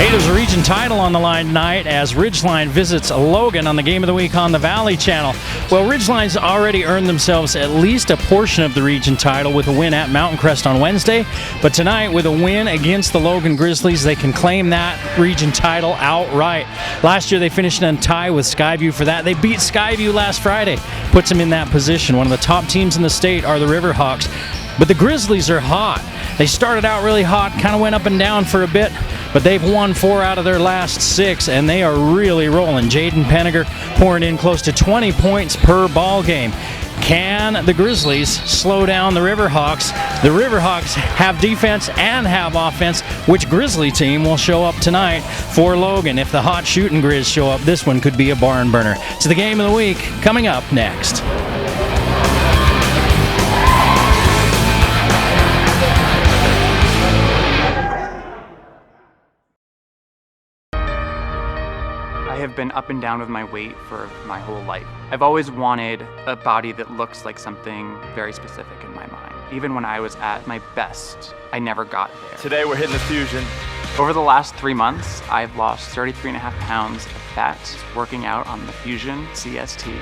Hey, there's a region title on the line tonight as Ridgeline visits Logan on the Game of the Week on the Valley Channel. Well, Ridgeline's already earned themselves at least a portion of the region title with a win at Mountain Crest on Wednesday. But tonight, with a win against the Logan Grizzlies, they can claim that region title outright. Last year, they finished in a tie with Skyview for that. They beat Skyview last Friday, puts them in that position. One of the top teams in the state are the Riverhawks. But the Grizzlies are hot. They started out really hot, kind of went up and down for a bit, but they've won 4 out of their last 6, and they are really rolling. Jaden Penniger pouring in close to 20 points per ball game. Can the Grizzlies slow down the Riverhawks? The Riverhawks have defense and have offense. Which Grizzly team will show up tonight for Logan? If the hot shooting Grizz show up, this one could be a barn burner. It's the Game of the Week coming up next. I have been up and down with my weight for my whole life. I've always wanted a body that looks like something very specific in my mind. Even when I was at my best, I never got there. Today we're hitting the Fusion. Over the last 3 months, I've lost 33.5 pounds of fat working out on the Fusion CST.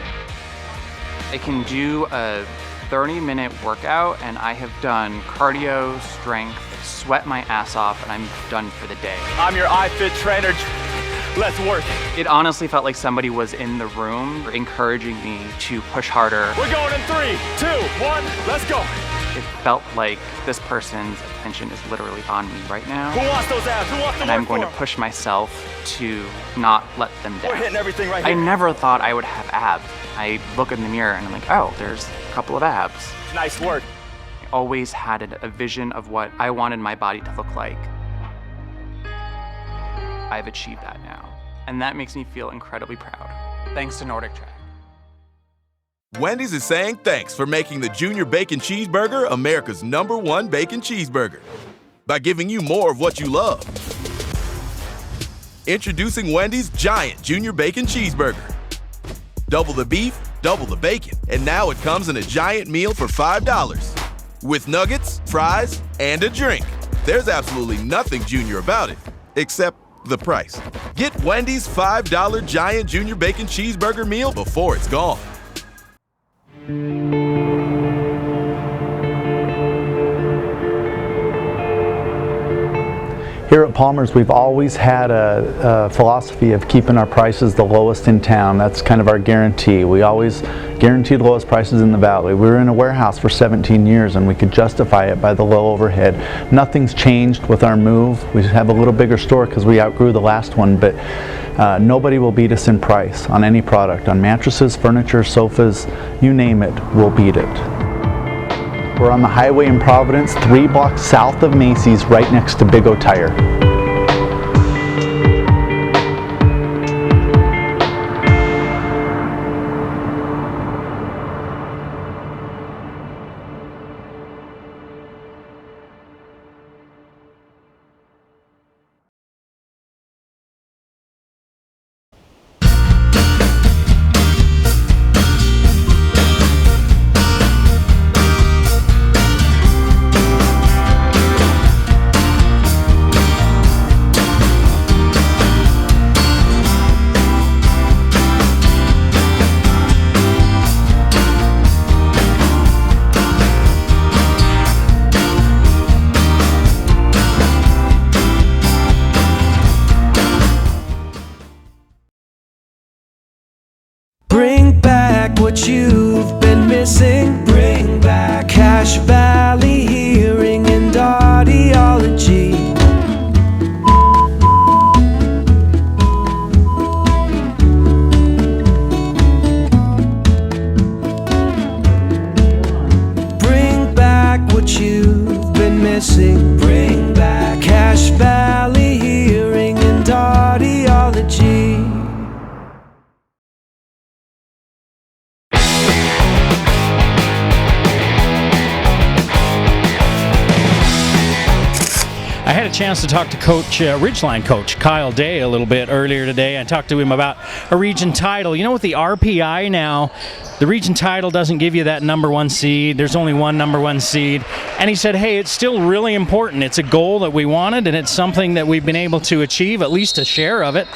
I can do a 30-minute workout and I have done cardio, strength, sweat my ass off, and I'm done for the day. I'm your iFit trainer. Let's work. It honestly felt like somebody was in the room encouraging me to push harder. We're going in 3, 2, 1, let's go. It felt like this person's attention is literally on me right now. Who wants those abs? Who wants to And I'm going to push myself to not let them down. We're hitting everything right here. I never thought I would have abs. I look in the mirror and I'm like, oh, there's a couple of abs. Nice work. I always had a vision of what I wanted my body to look like. I've achieved that now, and that makes me feel incredibly proud. Thanks to Nordic Track. Wendy's is saying thanks for making the Junior Bacon Cheeseburger America's #1 bacon cheeseburger by giving you more of what you love. Introducing Wendy's Giant Junior Bacon Cheeseburger. Double the beef, double the bacon, and now it comes in a giant meal for $5 with nuggets, fries, and a drink. There's absolutely nothing junior about it, except the price. Get Wendy's $5 Giant Junior Bacon Cheeseburger meal before it's gone. Here at Palmer's, we've always had a philosophy of keeping our prices the lowest in town. That's kind of our guarantee. We always guarantee the lowest prices in the Valley. We were in a warehouse for 17 years and we could justify it by the low overhead. Nothing's changed with our move. We have a little bigger store because we outgrew the last one, but nobody will beat us in price on any product. On mattresses, furniture, sofas, you name it, we'll beat it. We're on the highway in Providence, 3 blocks south of Macy's, right next to Big O Tire. Bring back what you've been missing. Bring back Cache Valley Hearing and Audiology. Bring back what you've been missing. Bring back Cache Valley Hearing and Audiology. I had a chance to talk to Ridgeline coach Kyle Day a little bit earlier today. I talked to him about a region title. You know, with the RPI now, the region title doesn't give you that number one seed. There's only one number one seed. And he said, hey, it's still really important. It's a goal that we wanted, and it's something that we've been able to achieve, at least a share of it.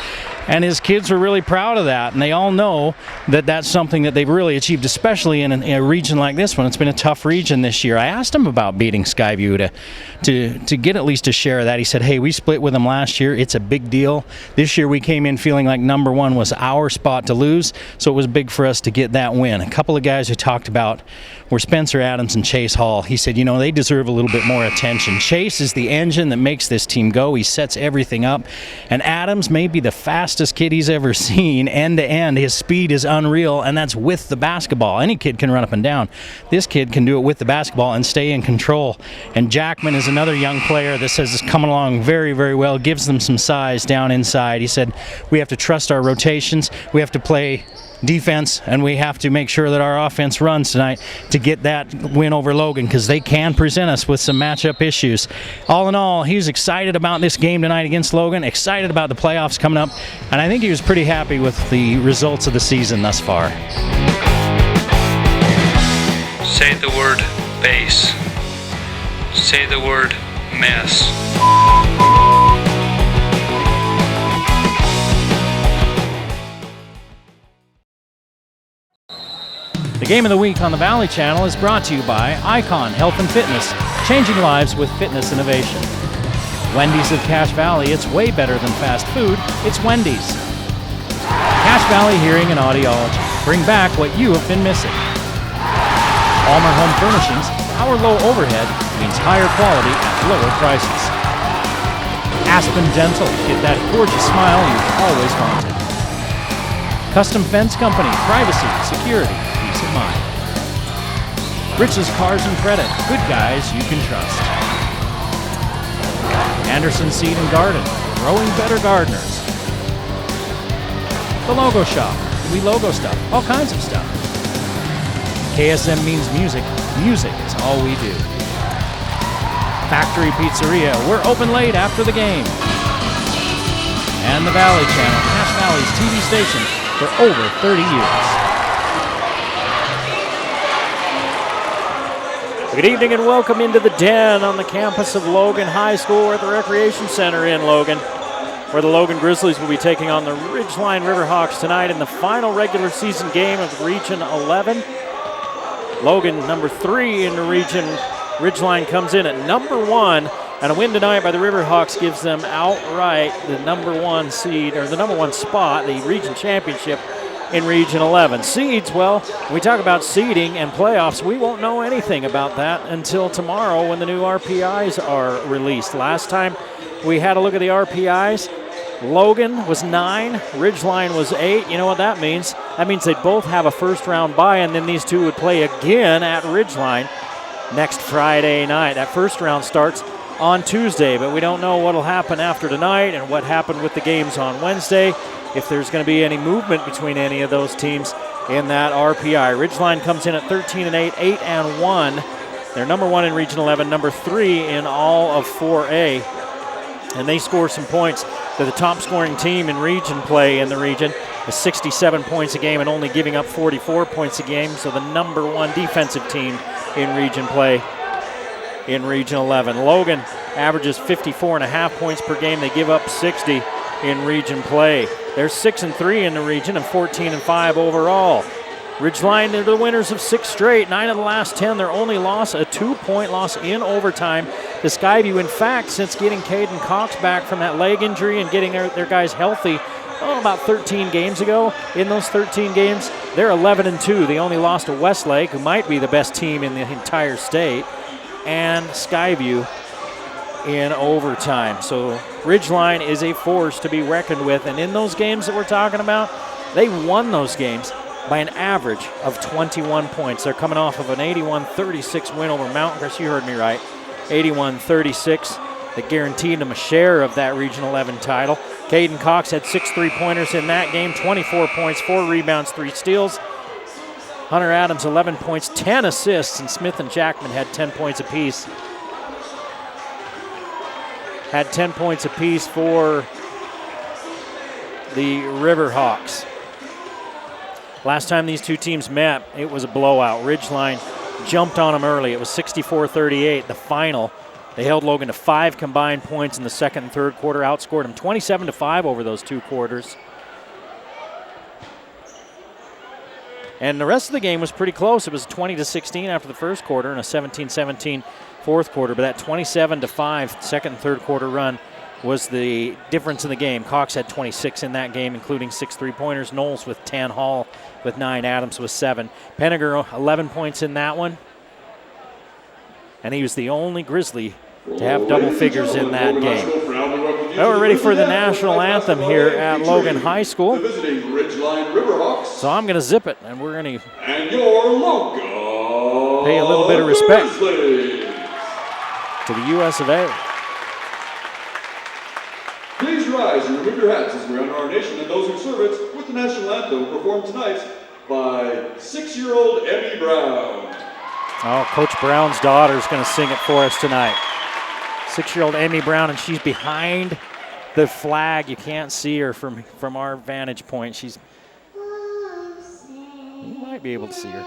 And his kids were really proud of that, and they all know that that's something that they've really achieved, especially in a region like this one. It's been a tough region this year. I asked him about beating Skyview to get at least a share of that. He said, hey, we split with them last year. It's a big deal. This year we came in feeling like number one was our spot to lose, so it was big for us to get that win. A couple of guys who talked about were Spencer Adams and Chase Hall. He said, you know, they deserve a little bit more attention. Chase is the engine that makes this team go. He sets everything up. And Adams may be the fastest kid he's ever seen end to end. His speed is unreal, and that's with the basketball. Any kid can run up and down. This kid can do it with the basketball and stay in control. And Jackman is another young player that says is coming along very, very well, gives them some size down inside. He said, we have to trust our rotations. We have to play defense, and we have to make sure that our offense runs tonight to get that win over Logan, because they can present us with some matchup issues. All in all, he's excited about this game tonight against Logan, excited about the playoffs coming up, and I think he was pretty happy with the results of the season thus far. Say the word base. Say the word mess. The Game of the Week on the Valley Channel is brought to you by Icon Health and Fitness, changing lives with fitness innovation. Wendy's of Cache Valley, it's way better than fast food, it's Wendy's. Cache Valley Hearing and Audiology, bring back what you have been missing. Almer Home Furnishings, our low overhead means higher quality at lower prices. Aspen Dental, get that gorgeous smile you've always wanted. Custom Fence Company, privacy, security, peace of mind. Rich's Cars and Credit, good guys you can trust. Anderson Seed and Garden, growing better gardeners. The Logo Shop, we logo stuff, all kinds of stuff. KSM means music, music is all we do. Factory Pizzeria, we're open late after the game. And the Valley Channel, Cache Valley's TV station for over 30 years. Good evening and welcome into the Den on the campus of Logan High School. We're at the Recreation Center in Logan, where the Logan Grizzlies will be taking on the Ridgeline Riverhawks tonight in the final regular season game of Region 11. Logan, number 3 in the region. Ridgeline comes in at number 1, and a win tonight by the Riverhawks gives them outright the number 1 seed, or the number 1 spot, the region championship in Region 11. Seeds, well, when we talk about seeding and playoffs, we won't know anything about that until tomorrow when the new RPIs are released. Last time we had a look at the RPIs, Logan was 9, Ridgeline was 8. You know what that means? That means they both have a first round bye, and then these two would play again at Ridgeline next Friday night. That first round starts on Tuesday, but we don't know what will happen after tonight and what happened with the games on Wednesday, if there's going to be any movement between any of those teams in that RPI. Ridgeline comes in at 13-8, 8-1. They're number 1 in Region 11, number 3 in all of 4A. And they score some points. They're the top scoring team in region play in the region, with 67 points a game and only giving up 44 points a game. So the number 1 defensive team in region play in Region 11. Logan averages 54.5 points per game. They give up 60 in region play. They're 6-3 in the region and 14-5 overall. Ridgeline, they're the winners of 6 straight. 9 of the last 10. Their only loss, a 2-point loss in overtime to Skyview. In fact, since getting Caden Cox back from that leg injury and getting their guys healthy, about 13 games ago, in those 13 games, they're 11-2. They only lost to Westlake, who might be the best team in the entire state, and Skyview in overtime. So Ridgeline is a force to be reckoned with, and in those games that we're talking about, they won those games by an average of 21 points. They're coming off of an 81-36 win over Mountain Crest. You heard me right, 81-36. That guaranteed them a share of that Region 11 title. Caden Cox had 6 3-pointers in that game, 24 points, 4 rebounds, 3 steals. Hunter Adams, 11 points, 10 assists, and Smith and Jackman had 10 points apiece. had 10 points apiece for the Riverhawks. Last time these two teams met, it was a blowout. Ridgeline jumped on them early. It was 64-38, the final. They held Logan to 5 combined points in the second and third quarter, outscored them 27-5 over those 2 quarters. And the rest of the game was pretty close. It was 20-16 after the first quarter and a 17-17 fourth quarter. But that 27-5 second and third quarter run was the difference in the game. Cox had 26 in that game, including 6 3-pointers. Knowles with 10, Hall with 9, Adams with 7. Penninger 11 points in that one. And he was the only Grizzly to have double figures in that game. Now we're ready for the national anthem here at Logan High School. So I'm going to zip it, and we're going to pay a little bit of respect to the US of A. Please rise and remove your hats as we honor our nation and those who serve it with the national anthem performed tonight by 6-year-old Emmy Brown. Oh, Coach Brown's daughter is going to sing it for us tonight. 6-year-old Amy Brown, and she's behind the flag. You can't see her from our vantage point. You might be able to see her.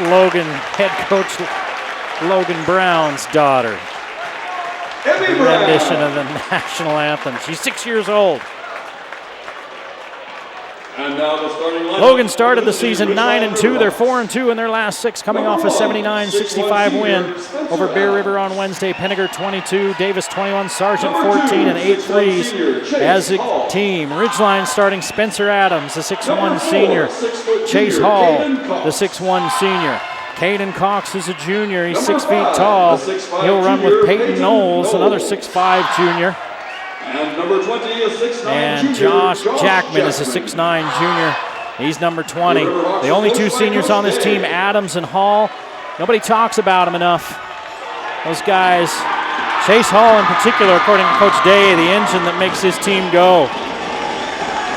Logan, head coach Logan Brown's daughter. Rendition of the national anthem. She's 6 years old. And now the starting lineup. Logan started the season 9-2. They're 4-2 in their last 6, coming off a 79-65 win over Bear River on Wednesday. Penninger 22, Davis 21, Sargent 14, and 8 threes as a team. Ridgeline starting Spencer Adams, the 6'1 senior. Chase Hall, the 6'1 senior. Caden Cox is a junior. He's 6 feet tall. He'll run with Peyton Knowles, another 6'5 junior. And number 20 is 6'9 And Josh Jackman is a 6'9 junior. He's number 20. The only 2 seniors on this team, Adams and Hall. Nobody talks about them enough. Those guys, Chase Hall in particular, according to Coach Day, the engine that makes his team go.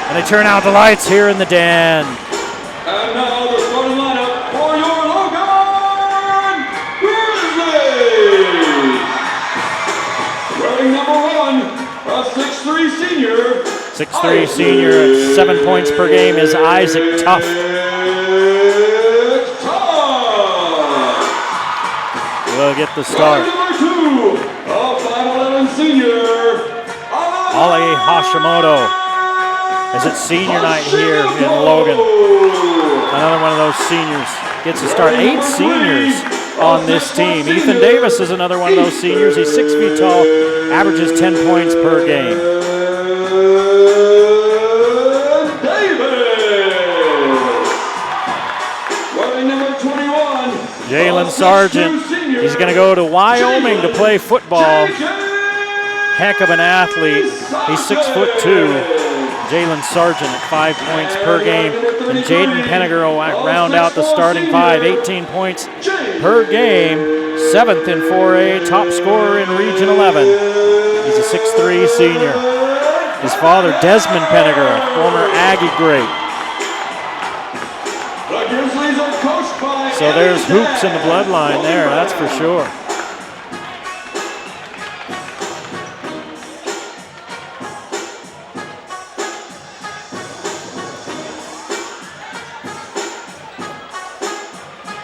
And they turn out the lights here in the den. And now the starting lineup for your Logan Grizzlies. Wearing number 1, a 6'3 senior. 6'3 senior at 7 points per game is Isaac Tuff. We'll get the start. Number 2, a 5'11 senior. Ali Hashimoto. As it's senior night here in Logan. Another one of those seniors gets to start. 8 seniors on this team. Ethan Davis is another one of those seniors. He's 6 feet tall, averages 10 points per game. Jalen Sargent, he's going to go to Wyoming to play football. heck of an athlete. He's 6'2". Jalen Sargent at 5 points per game. And Jaden Penninger will round out the starting five, 18 points per game. 7th in 4A, top scorer in Region 11. He's a 6'3" senior. His father, Desmond Penninger, a former Aggie great. So there's hoops in the bloodline there, that's for sure.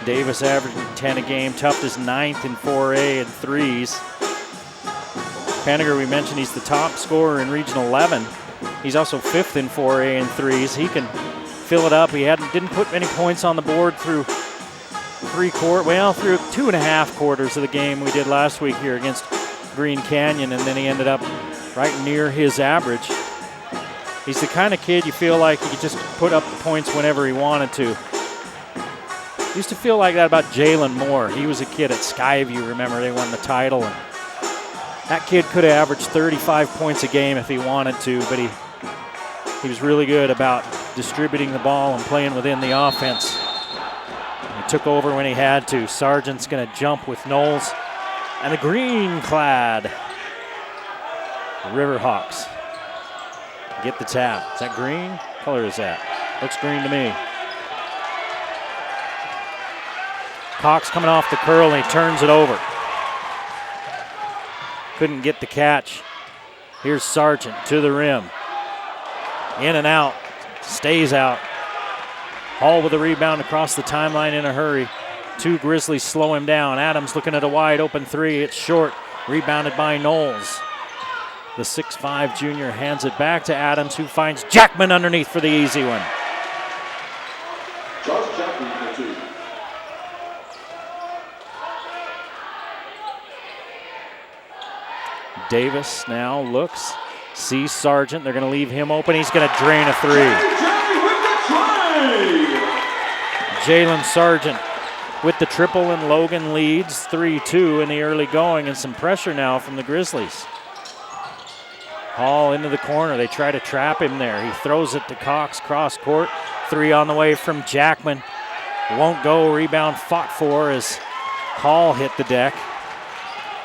Davis averaging 10 a game. Tuft is 9th in 4A in threes. Penninger, we mentioned, he's the top scorer in Region 11. He's also 5th in 4A in threes. He can fill it up. He didn't put many points on the board through through 2.5 quarters of the game we did last week here against Green Canyon, and then he ended up right near his average. He's the kind of kid you feel like he could just put up the points whenever he wanted to. Used to feel like that about Jalen Moore. He was a kid at Skyview, remember, they won the title, and that kid could have averaged 35 points a game if he wanted to, but he was really good about distributing the ball and playing within the offense. He took over when he had to. Sargent's going to jump with Knowles and the green-clad Riverhawks get the tap. Is that green? What color is that? Looks green to me. Cox coming off the curl and he turns it over. Couldn't get the catch. Here's Sargent to the rim. In and out, stays out. Hall with a rebound across the timeline in a hurry. Two Grizzlies slow him down. Adams looking at a wide open three. It's short, rebounded by Knowles. The 6'5" junior hands it back to Adams, who finds Jackman underneath for the easy one. Josh Jackman for two. Davis now looks, sees Sargent. They're going to leave him open. He's going to drain a three. Jalen Sargent with the triple, and Logan leads 3-2 in the early going, and some pressure now from the Grizzlies. Hall into the corner. They try to trap him there. He throws it to Cox, cross court. Three on the way from Jackman. Won't go. Rebound fought for as Hall hit the deck.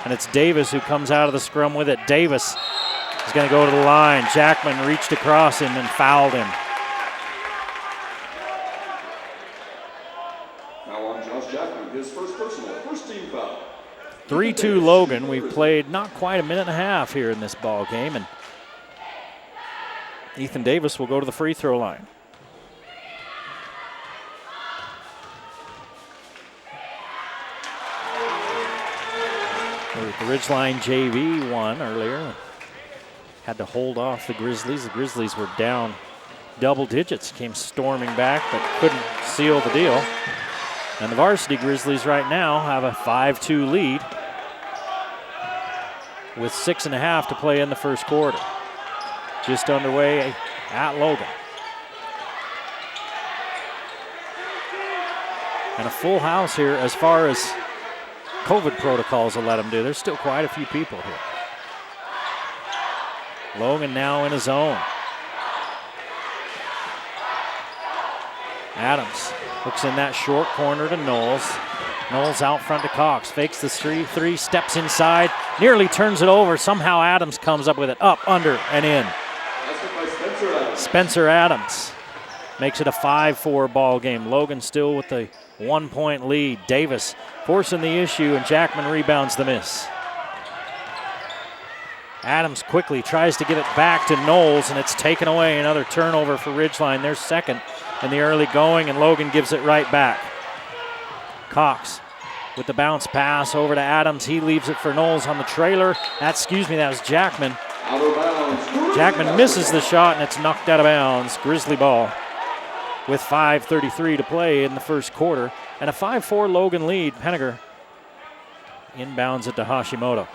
And it's Davis who comes out of the scrum with it. Davis is going to go to the line. Jackman reached across him and fouled him. Now on Josh Jackman, his first personal, first team foul. 3-2 Logan. We've played not quite a minute and a half here in this ball game, and Ethan Davis will go to the free throw line. The Ridgeline JV won earlier. Had to hold off the Grizzlies. The Grizzlies were down double digits, came storming back, but couldn't seal the deal. And the varsity Grizzlies right now have a 5-2 lead with 6.5 to play in the first quarter. Just underway at Logan. And a full house here as far as COVID protocols will let them do. There's still quite a few people here. Logan now in his own. Adams looks in that short corner to Knowles. Knowles out front to Cox. Fakes the three, steps inside, nearly turns it over. Somehow Adams comes up with it. Up, under, and in. Spencer Adams makes it a 5-4 ball game. Logan still with the 1-point lead. Davis forcing the issue, and Jackman rebounds the miss. Adams quickly tries to give it back to Knowles, and it's taken away. Another turnover for Ridgeline. They're second in the early going, and Logan gives it right back. Cox with the bounce pass over to Adams. He leaves it for Knowles on the trailer. That was Jackman. Out of bounds. Jackman misses the shot, and it's knocked out of bounds. Grizzly ball with 5:33 to play in the first quarter. And a 5-4 Logan lead. Penninger inbounds it to Hashimoto.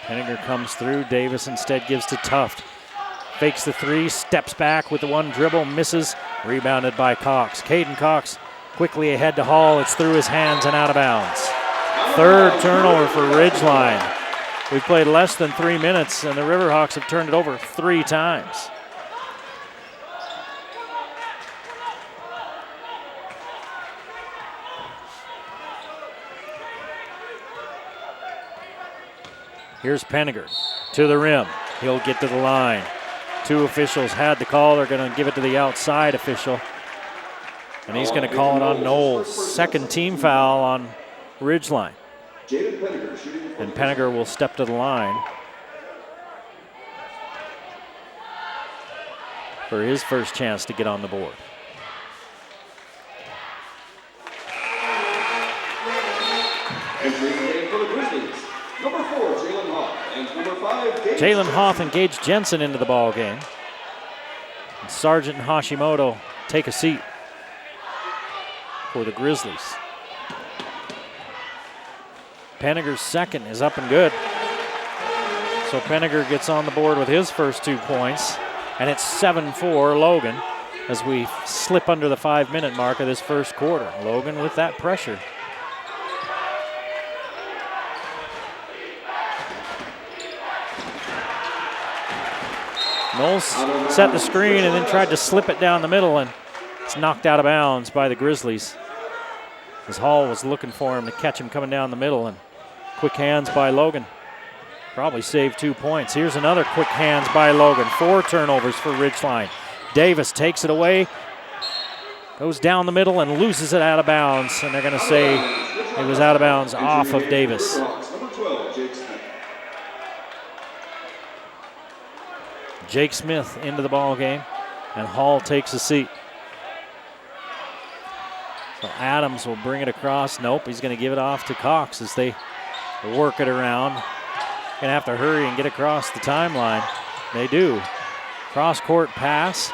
Penninger comes through. Davis instead gives to Tuft. Fakes the three, steps back with the one dribble, misses. Rebounded by Cox. Caden Cox Quickly ahead to Hall. It's through his hands and out of bounds. Third turnover for Ridgeline. We've played less than 3 minutes, and the Riverhawks have turned it over 3 times. Here's Penninger to the rim. He'll get to the line. 2 officials had the call. They're going to give it to the outside official. And he's going to call it on Knowles. Second team foul on Ridgeline. And Penninger will step to the line for his first chance to get on the board. Entering the game for the Grizzlies, number 4, Jalen Hoff, and number 5, Jalen Hoff and Gage Jensen into the ball game. And Sargent and Hashimoto take a seat for the Grizzlies. Penninger's second is up and good. So Penninger gets on the board with his first 2 points, and it's 7-4 Logan as we slip under the 5-minute mark of this first quarter. Logan with that pressure. Knowles set the screen and then tried to slip it down the middle, and it's knocked out of bounds by the Grizzlies. As Hall was looking for him to catch him coming down the middle, and quick hands by Logan. Probably saved 2 points. Here's another quick hands by Logan. 4 turnovers for Ridgeline. Davis takes it away, goes down the middle and loses it out of bounds, and they're going to say it was out of bounds off of Davis. Jake Smith into the ball game, and Hall takes a seat. So Adams will bring it across. Nope, he's going to give it off to Cox as they work it around. Going to have to hurry and get across the timeline. They do. Cross-court pass.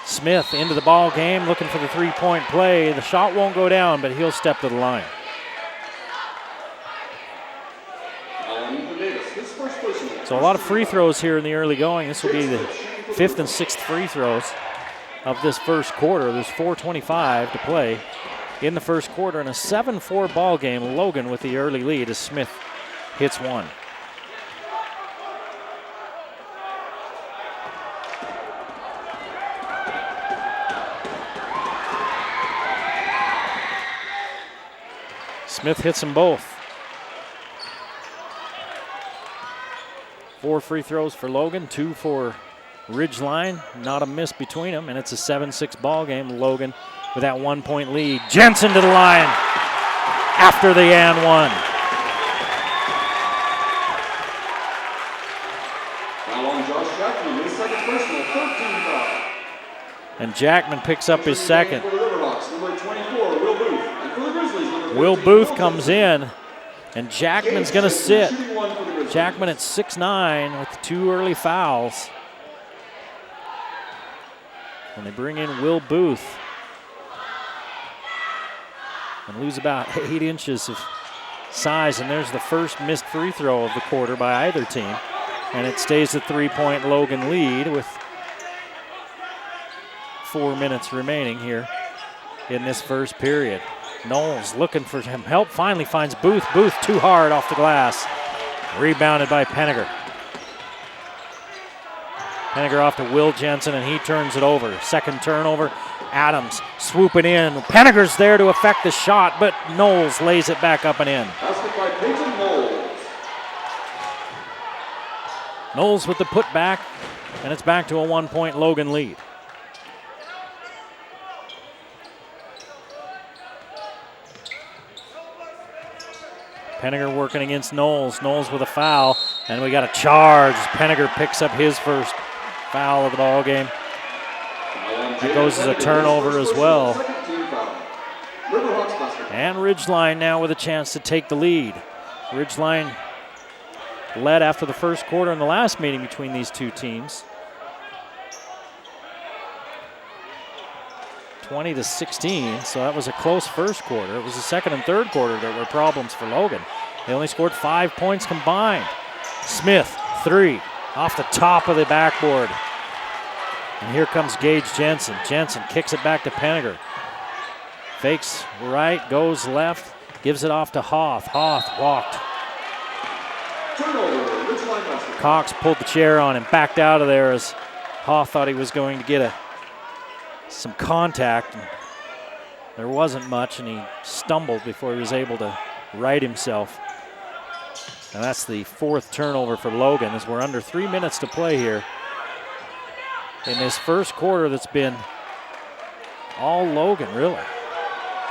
Smith into the ball game, looking for the 3-point play. The shot won't go down, but he'll step to the line. So a lot of free throws here in the early going. This will be the 5th and 6th free throws of this first quarter. There's 4:25 to play in the first quarter, and a 7-4 ball game. Logan with the early lead as Smith hits one. Smith hits them both. 4 free throws for Logan, 2 for Ridgeline. Not a miss between them, and it's a 7-6 ball game. Logan with that 1-point lead. Jensen to the line after the and one. Foul on Josh Jackman, his second personal, 13 foul. And Jackman picks up his second. For the Riverhawks, number 24, Will Booth. And for the Grizzlies, number Will 15, Booth comes in, and Jackman's going to sit. Jackman at 6'9" with 2 early fouls. And they bring in Will Booth and lose about 8 inches of size. And there's the first missed free throw of the quarter by either team. And it stays a 3-point Logan lead with 4 minutes remaining here in this first period. Knowles looking for some help, finally finds Booth. Booth too hard off the glass. Rebounded by Penninger. Penninger off to Will Jensen, and he turns it over. Second turnover, Adams swooping in. Penninger's there to affect the shot, but Knowles lays it back up and in. Basket by Peyton Knowles. Knowles with the putback, and it's back to a 1-point Logan lead. Penninger working against Knowles. Knowles with a foul, and we got a charge. Penninger picks up his first foul of the ball game. That goes as a turnover as well. And Ridgeline now with a chance to take the lead. Ridgeline led after the first quarter in the last meeting between these two teams. 20-16, so that was a close first quarter. It was the second and third quarter that were problems for Logan. They only scored 5 points combined. Smith, 3, off the top of the backboard. And here comes Gage Jensen. Jensen kicks it back to Penninger. Fakes right, goes left, gives it off to Hoff. Hoff walked. Turnover, Ridgeline basketball. Cox pulled the chair on him, backed out of there as Hoff thought he was going to get some contact. And there wasn't much, and he stumbled before he was able to right himself. And that's the 4th turnover for Logan as we're under 3 minutes to play here in this first quarter that's been all Logan, really.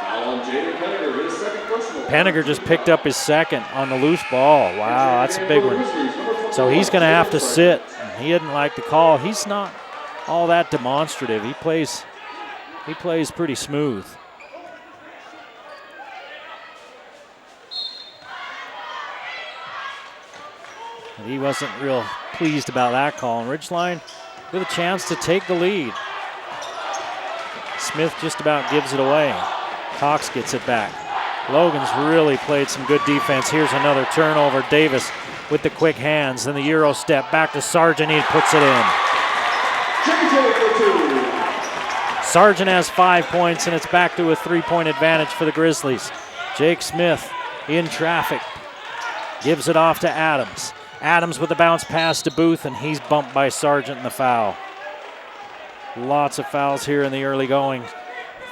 Foul on Jaden Penninger, his second personal. Penninger just picked up his second on the loose ball. Wow, that's a big one. So he's going to have to sit. He didn't like the call. He's not all that demonstrative. He plays pretty smooth. And he wasn't real pleased about that call. And Ridgeline with a chance to take the lead. Smith just about gives it away. Cox gets it back. Logan's really played some good defense. Here's another turnover. Davis with the quick hands. Then the Euro step back to Sargent. He puts it in. Sargent has 5 points, and it's back to a 3-point advantage for the Grizzlies. Jake Smith in traffic. Gives it off to Adams. Adams with the bounce pass to Booth, and he's bumped by Sargent in the foul. Lots of fouls here in the early going.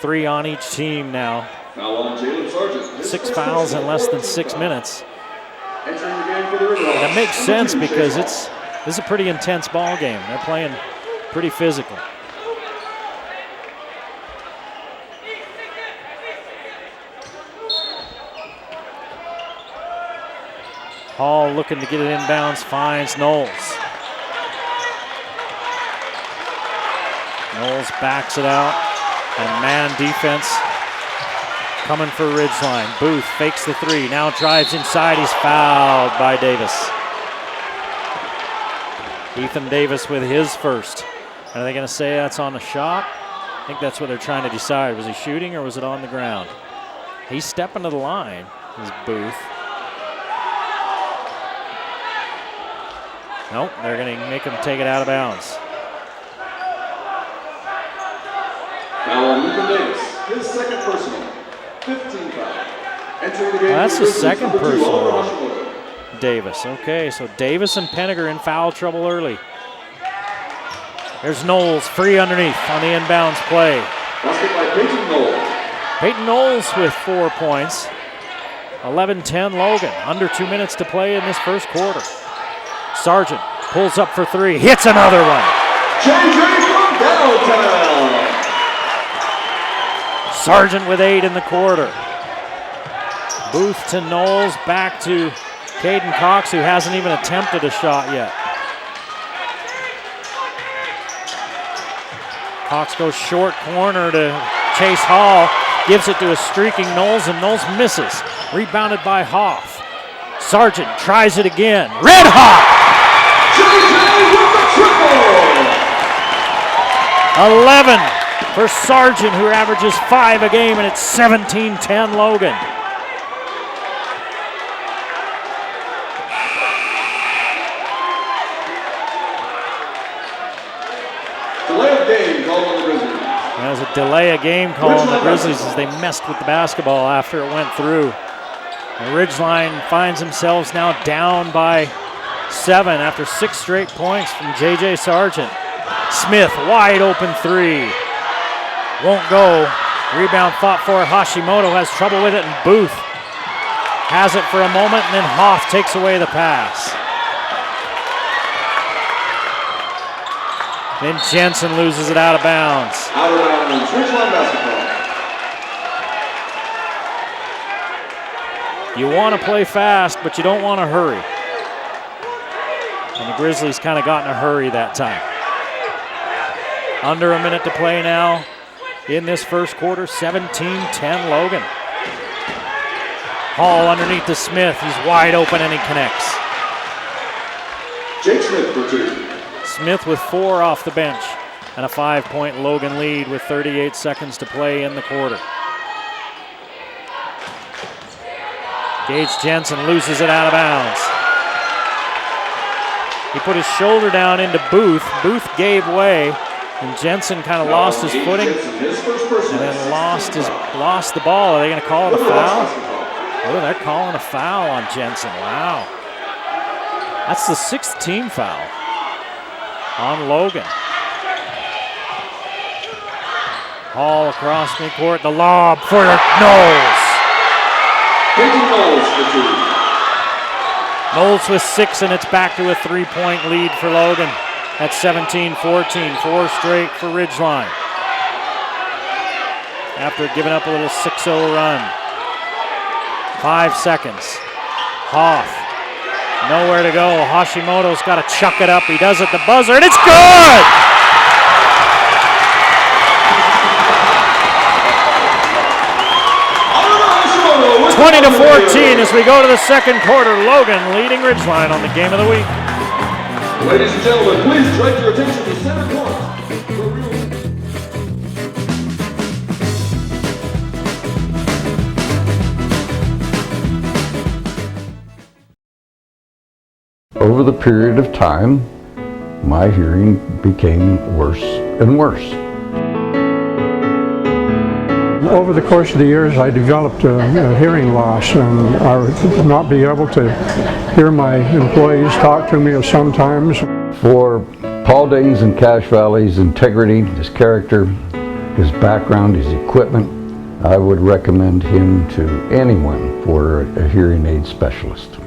3 on each team now. Foul on Jalen Sargent. 6 fouls in less than 6 minutes. Entering the game for the Ridgeline. And it makes sense because this is a pretty intense ball game. They're playing pretty physical. Hall looking to get it inbounds, finds Knowles. Knowles backs it out, and man defense coming for Ridgeline. Booth fakes the 3, now drives inside, he's fouled by Davis. Ethan Davis with his first. Are they gonna say that's on a shot? I think that's what they're trying to decide. Was he shooting or was it on the ground? He's stepping to the line, is Booth. Nope, they're going to make him take it out of bounds. Foul on Ethan Davis, his second personal. 15 foul. Entering the game. That's for the Grizzlies, second number 2 personal on on Automotive. Davis. Okay, so Davis and Penninger in foul trouble early. There's Knowles free underneath on the inbounds play. Basket by Peyton Knowles. Peyton Knowles with 4 points. 11-10 Logan. Under 2 minutes to play in this first quarter. Sargent pulls up for 3, hits another one. JJ from downtown. Sargent with 8 in the quarter. Booth to Knowles, back to Caden Cox, who hasn't even attempted a shot yet. Cox goes short corner to Chase Hall, gives it to a streaking Knowles, and Knowles misses. Rebounded by Hoff. Sargent tries it again. Red hot! 11 for Sargent, who averages 5 a game, and it's 17-10 Logan. Delay of game called on the Grizzlies. That was a delay of game call on the Grizzlies as they messed with the basketball after it went through. And Ridgeline finds themselves now down by 7 after 6 straight points from J.J. Sargent. Smith, wide open 3. Won't go. Rebound fought for. Hashimoto has trouble with it, and Booth has it for a moment, and then Hoff takes away the pass. Then Jensen loses it out of bounds. Out of bounds, Ridgeline basketball. You want to play fast, but you don't want to hurry. And the Grizzlies kind of got in a hurry that time. Under a minute to play now in this first quarter, 17-10 Logan. Hall underneath to Smith. He's wide open and he connects. Jake Smith for 2. Smith with 4 off the bench and a 5-point Logan lead with 38 seconds to play in the quarter. Gage Jensen loses it out of bounds. He put his shoulder down into Booth. Booth gave way, And Jensen kind of lost his footing and then lost the ball. Are they going to call it a foul? Oh, they're calling a foul on Jensen. Wow. That's the 6th team foul on Logan. Hall across midcourt, the lob for Knowles. Knowles with 6, and it's back to a 3-point lead for Logan. That's 17-14, 4 straight for Ridgeline. After giving up a little 6-0 run. 5 seconds. Hoff, nowhere to go. Hashimoto's got to chuck it up. He does at the buzzer, and it's good! 20-14 as we go to the second quarter. Logan leading Ridgeline on the game of the week. Ladies and gentlemen, please direct your attention to center court. Over the period of time, my hearing became worse and worse. Over the course of the years, I developed a hearing loss, and I would not be able to hear my employees talk to me sometimes. For Paul Dayton's and Cache Valley's integrity, his character, his background, his equipment, I would recommend him to anyone for a hearing aid specialist.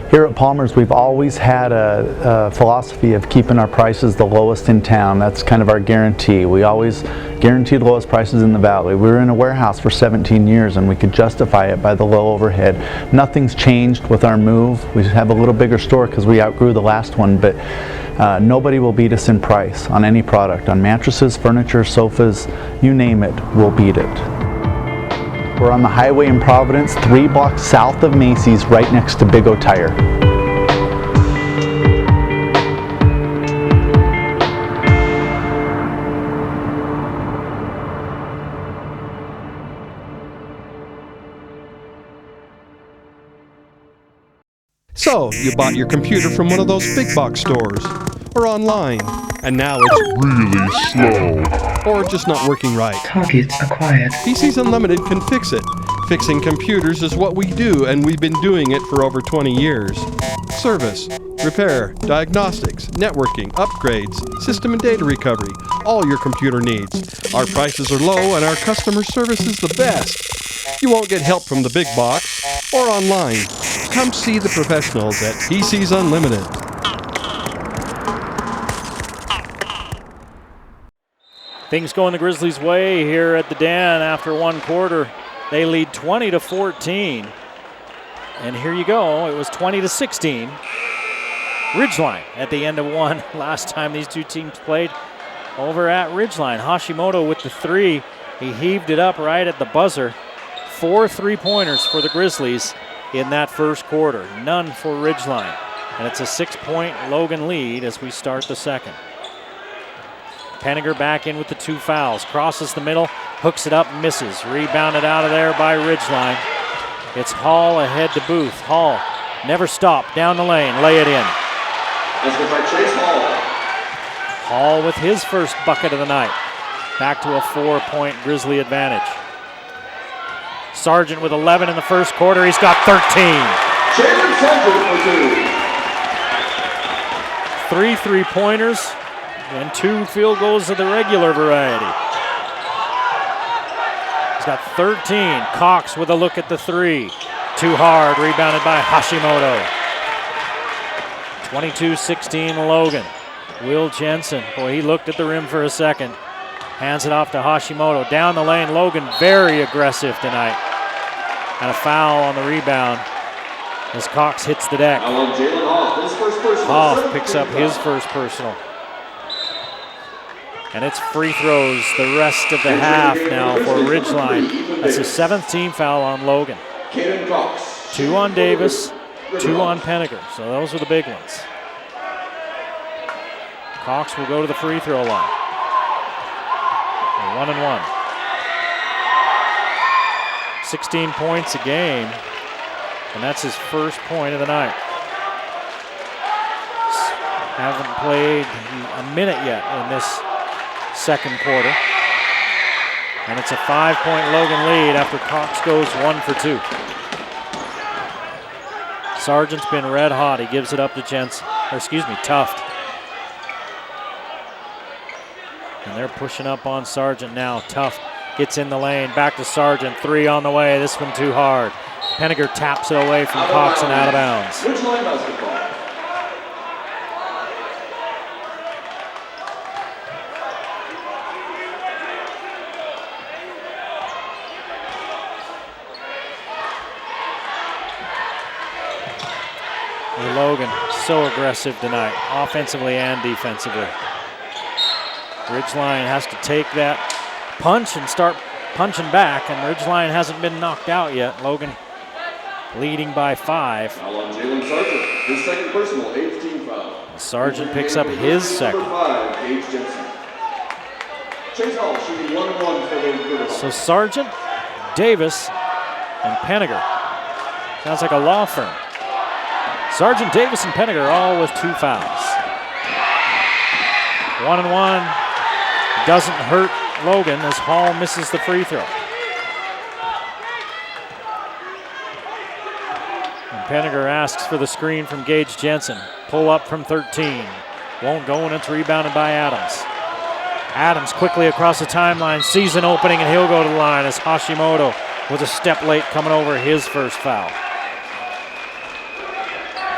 Here at Palmer's, we've always had a philosophy of keeping our prices the lowest in town. That's kind of our guarantee. We always guaranteed lowest prices in the valley. We were in a warehouse for 17 years and we could justify it by the low overhead. Nothing's changed with our move. We have a little bigger store because we outgrew the last one, but nobody will beat us in price on any product. On mattresses, furniture, sofas, you name it, we'll beat it. We're on the highway in Providence, 3 blocks south of Macy's, right next to Big O Tire. So, you bought your computer from one of those big box stores, or online, and now it's really slow, or just not working right. Target acquired. PCs Unlimited can fix it. Fixing computers is what we do, and we've been doing it for over 20 years. Service, repair, diagnostics, networking, upgrades, system and data recovery, all your computer needs. Our prices are low and our customer service is the best. You won't get help from the big box or online. Come see the professionals at PCs Unlimited. Things going the Grizzlies' way here at the Den after one quarter. They lead 20-14. And here you go, it was 20-16. Ridgeline at the end of one. Last time these two teams played over at Ridgeline. Hashimoto with the 3. He heaved it up right at the buzzer. 4 3-pointers for the Grizzlies in that first quarter. None for Ridgeline. And it's a 6-point Logan lead as we start the second. Penninger back in with the 2 fouls. Crosses the middle, hooks it up, misses. Rebounded out of there by Ridgeline. It's Hall ahead to Booth. Hall never stopped, down the lane, lay it in. Hall with his first bucket of the night. Back to a 4-point Grizzly advantage. Sargent with 11 in the first quarter. He's got 13. Jalen Sargent for 2. 3 3-pointers and 2 field goals of the regular variety. He's got 13. Cox with a look at the 3. Too hard, rebounded by Hashimoto. 22-16 Logan. Will Jensen, boy, he looked at the rim for a second. Hands it off to Hashimoto. Down the lane, Logan very aggressive tonight. And a foul on the rebound as Cox hits the deck. Hoff picks up his first personal. And it's free throws the rest of the half now for Ridgeline. That's the 7th team foul on Logan. 2 on Davis, 2 on Penninger. So those are the big ones. Cox will go to the free throw line. 1-1. 16 points a game. and that's his first point of the night. Haven't played a minute yet in this second quarter. And it's a 5-point Logan lead after Cox goes 1 for 2. Sargent's been red hot. He gives it up to Tuft. And they're pushing up on Sargent now. Tuft gets in the lane, back to Sargent. 3 on the way. This one too hard. Penninger taps it away from Cox and out of bounds. Ridgeline basketball. Logan, so aggressive tonight, offensively and defensively. Ridgeline has to take that punch and start punching back, and Ridgeline hasn't been knocked out yet. Logan leading by 5. Foul on Jalen Sargent, his second personal, 8th team foul. Sargent picks up his second. Number 5, Gage Jensen. Chase Hall shooting 1-1 for the So Sargent, Davis, and Penninger. Sounds like a law firm. Sargent, Davis, and Penninger all with 2 fouls. 1-1 doesn't hurt Logan as Hall misses the free throw. And Penninger asks for the screen from Gage Jensen. Pull up from 13. Won't go, and it's rebounded by Adams. Adams quickly across the timeline, sees an opening, and he'll go to the line as Hashimoto with a step late coming over his first foul.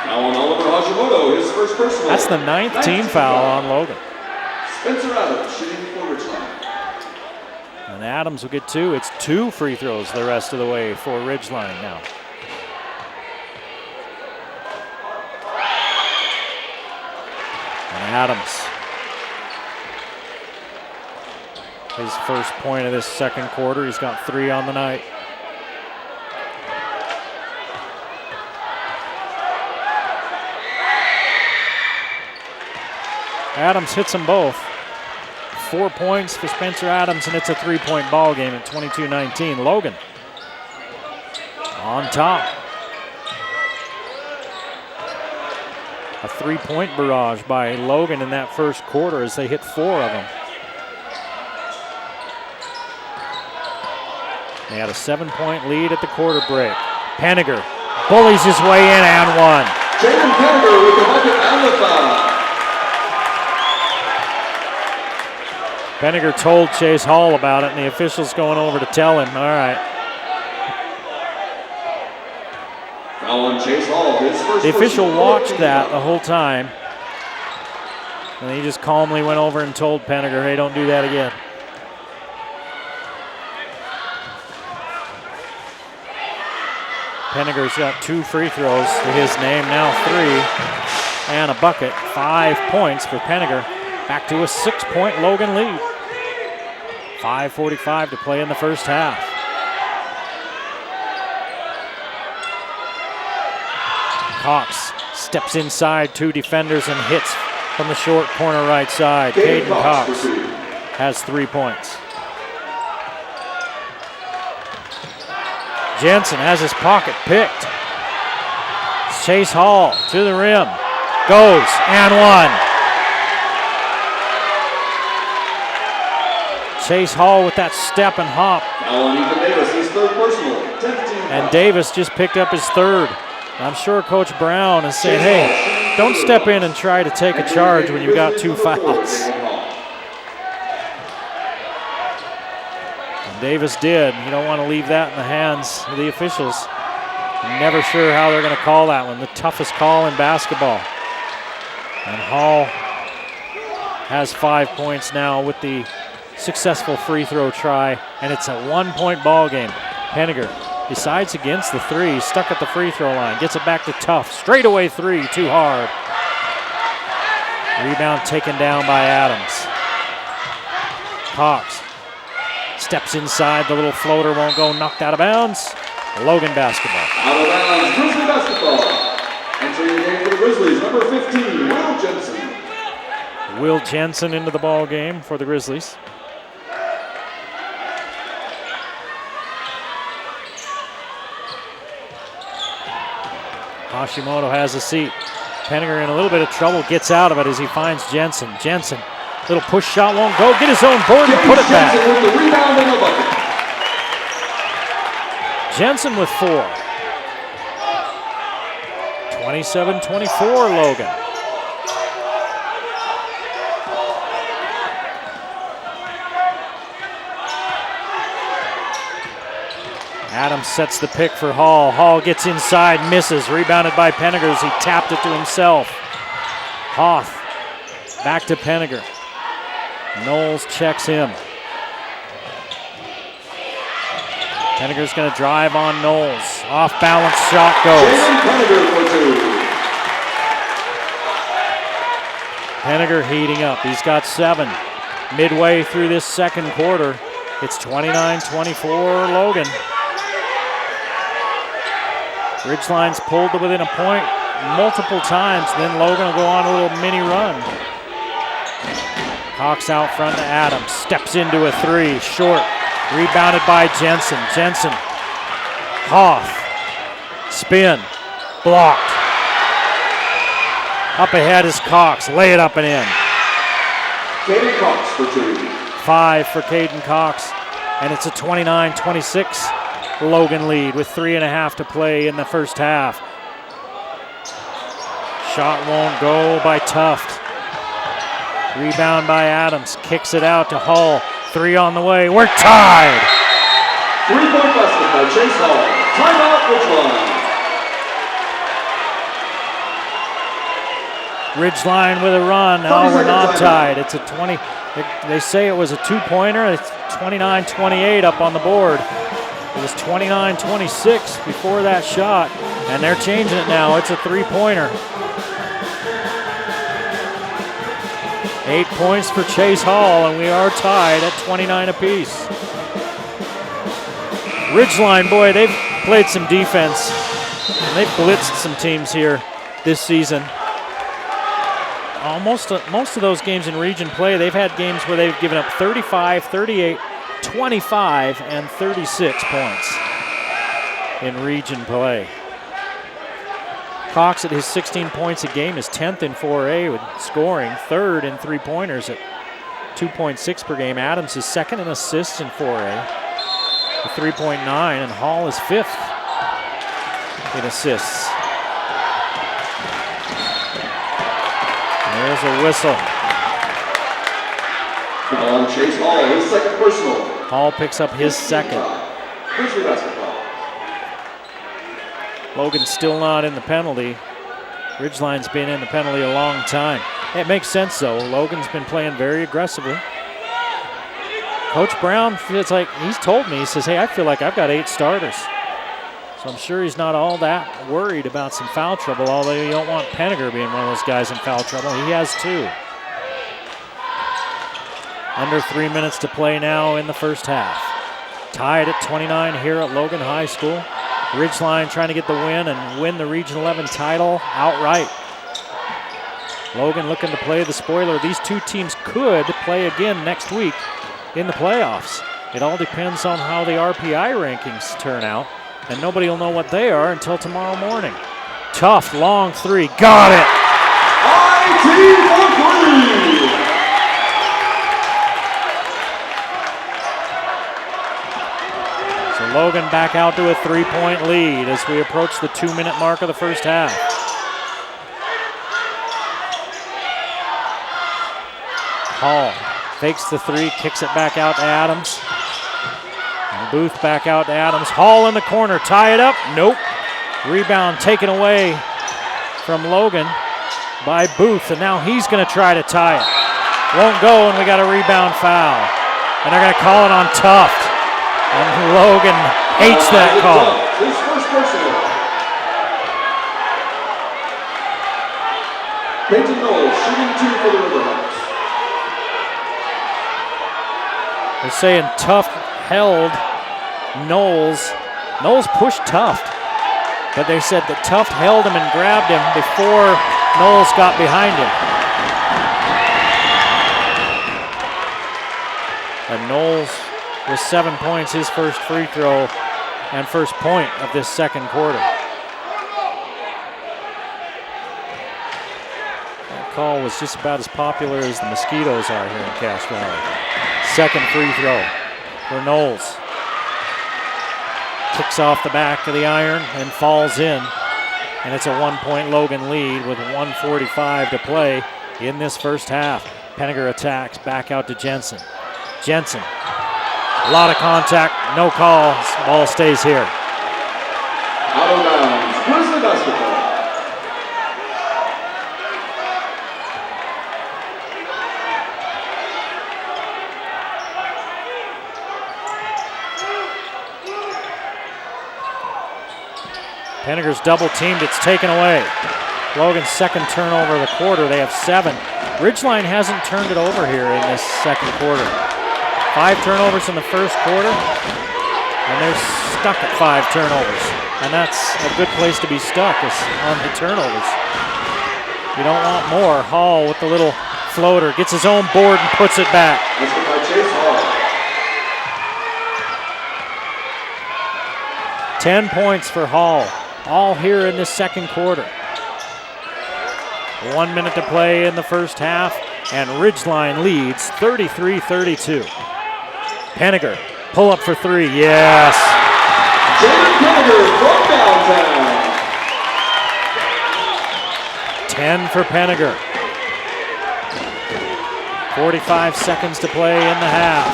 Foul on Oliver Hashimoto, his first personal. That's the 9th team foul on Logan. Spencer Adams shooting for Ridgeline. And Adams will get 2. It's 2 free throws the rest of the way for Ridgeline now. And Adams, his first point of this second quarter. He's got 3 on the night. Adams hits them both. 4 points for Spencer Adams, and it's a 3-point ball game at 22-19. Logan on top. A 3-point barrage by Logan in that first quarter as they hit 4 of them. They had a 7-point lead at the quarter break. Penninger bullies his way in and 1. Jaden Penninger with the bucket and the foul. Penninger told Chase Hall about it, and the official's going over to tell him. All right. Foul on Chase Hall, his first. The official watched that the whole time, and he just calmly went over and told Penninger, hey, don't do that again. Penninger's got 2 free throws to his name, now 3, and a bucket. 5 points for Penninger. Back to a 6-point Logan lead. 5:45 to play in the first half. Cox steps inside 2 defenders and hits from the short corner right side. Caden Cox has 3 points. Jensen has his pocket picked. Chase Hall to the rim. Goes and 1. Chase Hall with that step and hop. Davis, his third personal. 10th team. And Davis just picked up his 3rd. I'm sure Coach Brown is saying, hey, don't step in and try to take a charge when you've got 2 fouls. And Davis did. You don't want to leave that in the hands of the officials. I'm never sure how they're going to call that one. The toughest call in basketball. And Hall has 5 points now with the successful free throw try, and it's a 1-point ball game. Penninger decides against the 3, stuck at the free throw line, gets it back to Tuft. Straightaway 3, too hard. Rebound taken down by Adams. Cox steps inside, the little floater won't go, knocked out of bounds. Logan basketball. Out of bounds, Grizzly basketball. Entering the game for the Grizzlies, number 15, Will Jensen. Will Jensen into the ball game for the Grizzlies. Hashimoto has a seat. Penninger in a little bit of trouble, gets out of it as he finds Jensen. Jensen, little push shot, won't go. Get his own board and put it back. With the rebound and the bucket. Jensen with 4. 27-24 Logan. Adams sets the pick for Hall. Hall gets inside, misses. Rebounded by Penninger as he tapped it to himself. Hoff back to Penninger. Knowles checks him. Penninger's going to drive on Knowles. Off balance shot goes. Penninger heating up. He's got 7. Midway through this second quarter, it's 29-24 Logan. Ridgeline's pulled to within a point multiple times. Then Logan will go on a little mini run. Cox out front to Adams. Steps into a 3. Short. Rebounded by Jensen. Jensen. Hoff. Spin. Blocked. Up ahead is Cox. Lay it up and in. Caden Cox for 2. 5 for Caden Cox. And it's a 29-26 Logan lead with 3.5 to play in the first half. Shot won't go by Tuft. Rebound by Adams. Kicks it out to Hall. 3 on the way. We're tied. 3-point basket by Chase Hall. Timeout Ridgeline with a run. No, we're not tied. It's a 20. They say it was a 2-pointer. It's 29-28 up on the board. It was 29-26 before that shot, and they're changing it now. It's a 3-pointer. 8 points for Chase Hall, and we are tied at 29 apiece. Ridgeline, boy, they've played some defense, and they've blitzed some teams here this season. Most of those games in region play, they've had games where they've given up 35, 38, 25, and 36 points in region play. Cox at his 16 points a game is 10th in 4A with scoring, 3rd in 3-pointers at 2.6 per game. Adams is 2nd in assists in 4A with 3.9, and Hall is 5th in assists. There's a whistle. On Chase Hall, his 2nd personal. Hall picks up his 2nd. Personal basketball. Logan's still not in the penalty. Ridgeline's been in the penalty a long time. It makes sense though. Logan's been playing very aggressively. Coach Brown feels like, he's told me, he says, hey, I feel like I've got 8 starters. So I'm sure he's not all that worried about some foul trouble, although you don't want Penninger being one of those guys in foul trouble. He has 2. Under 3 minutes to play now in the first half. Tied at 29 here at Logan High School. Ridgeline trying to get the win and win the Region 11 title outright. Logan looking to play the spoiler. These 2 teams could play again next week in the playoffs. It all depends on how the RPI rankings turn out, and nobody will know what they are until tomorrow morning. Tough, long 3, got it! IT for 3! So Logan back out to a 3-point lead as we approach the 2-minute mark of the first half. Hall fakes the 3, kicks it back out to Adams. And Booth back out to Adams. Hall in the corner, tie it up. Nope. Rebound taken away from Logan by Booth, and now he's going to try to tie it. Won't go, and we got a rebound foul. And they're going to call it on Tuft. And Logan hates that call. His first personal. Peyton Knowles shooting 2 for the Riverhawks. They're saying Tuft held Knowles. Knowles pushed Tuft, but they said that Tuft held him and grabbed him before Knowles got behind him. And Knowles with 7 points, his first free throw and first point of this second quarter. call was just about as popular as the mosquitoes are here in Cache Valley. Second free throw for Knowles. Kicks off the back of the iron and falls in. And it's a 1-point Logan lead with 1:45 to play in this first half. Penninger attacks, back out to Jensen. Jensen, a lot of contact, no call, ball stays here. Out of bounds, Grizzly basketball. Penninger's double teamed, it's taken away. Logan's second turnover of the quarter, they have 7. Ridgeline hasn't turned it over here in this second quarter. 5 turnovers in the first quarter, and they're stuck at 5 turnovers. And that's a good place to be stuck, is on the turnovers. You don't want more. Hall with the little floater, gets his own board and puts it back. That's by Chase Hall. 10 points for Hall, all here in this second quarter. 1 minute to play in the first half, and Ridgeline leads 33-32. Penninger, pull up for 3, yes. Jaden Penninger from downtown. 10 for Penninger. 45 seconds to play in the half.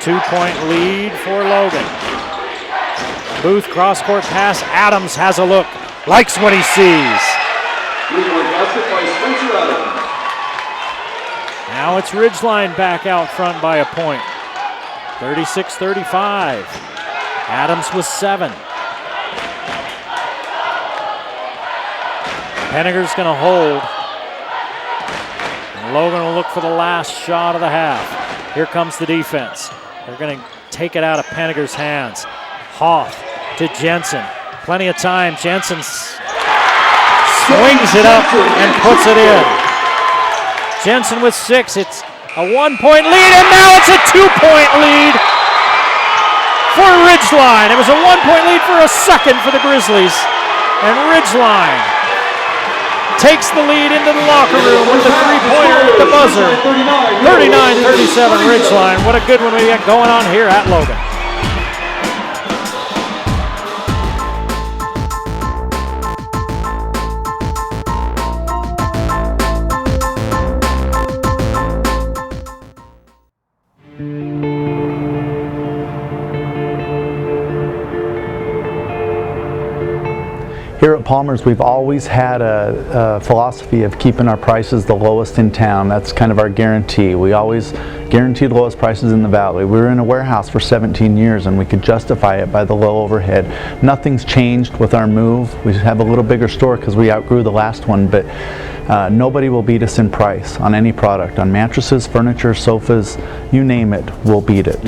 2-point lead for Logan. Booth cross-court pass, Adams has a look, likes what he sees. Basket by Spencer Adams. Now it's Ridgeline back out front by a point. 36-35. Adams with 7. Penninger's going to hold. And Logan will look for the last shot of the half. Here comes the defense. They're going to take it out of Penninger's hands. Hoff to Jensen. Plenty of time. Jensen swings it up and puts it in. Jensen with 6. It's a 1-point lead, and now it's a 2-point lead for Ridgeline. It was a 1-point lead for a second for the Grizzlies, and Ridgeline takes the lead into the locker room with the three-pointer at the buzzer. 39-37 Ridgeline. What a good one we got going on here at Logan. Here at Palmer's, we've always had a philosophy of keeping our prices the lowest in town. That's kind of our guarantee. We always guarantee the lowest prices in the valley. We were in a warehouse for 17 years and we could justify it by the low overhead. Nothing's changed with our move. We have a little bigger store because we outgrew the last one, but nobody will beat us in price on any product. On mattresses, furniture, sofas, you name it, we'll beat it.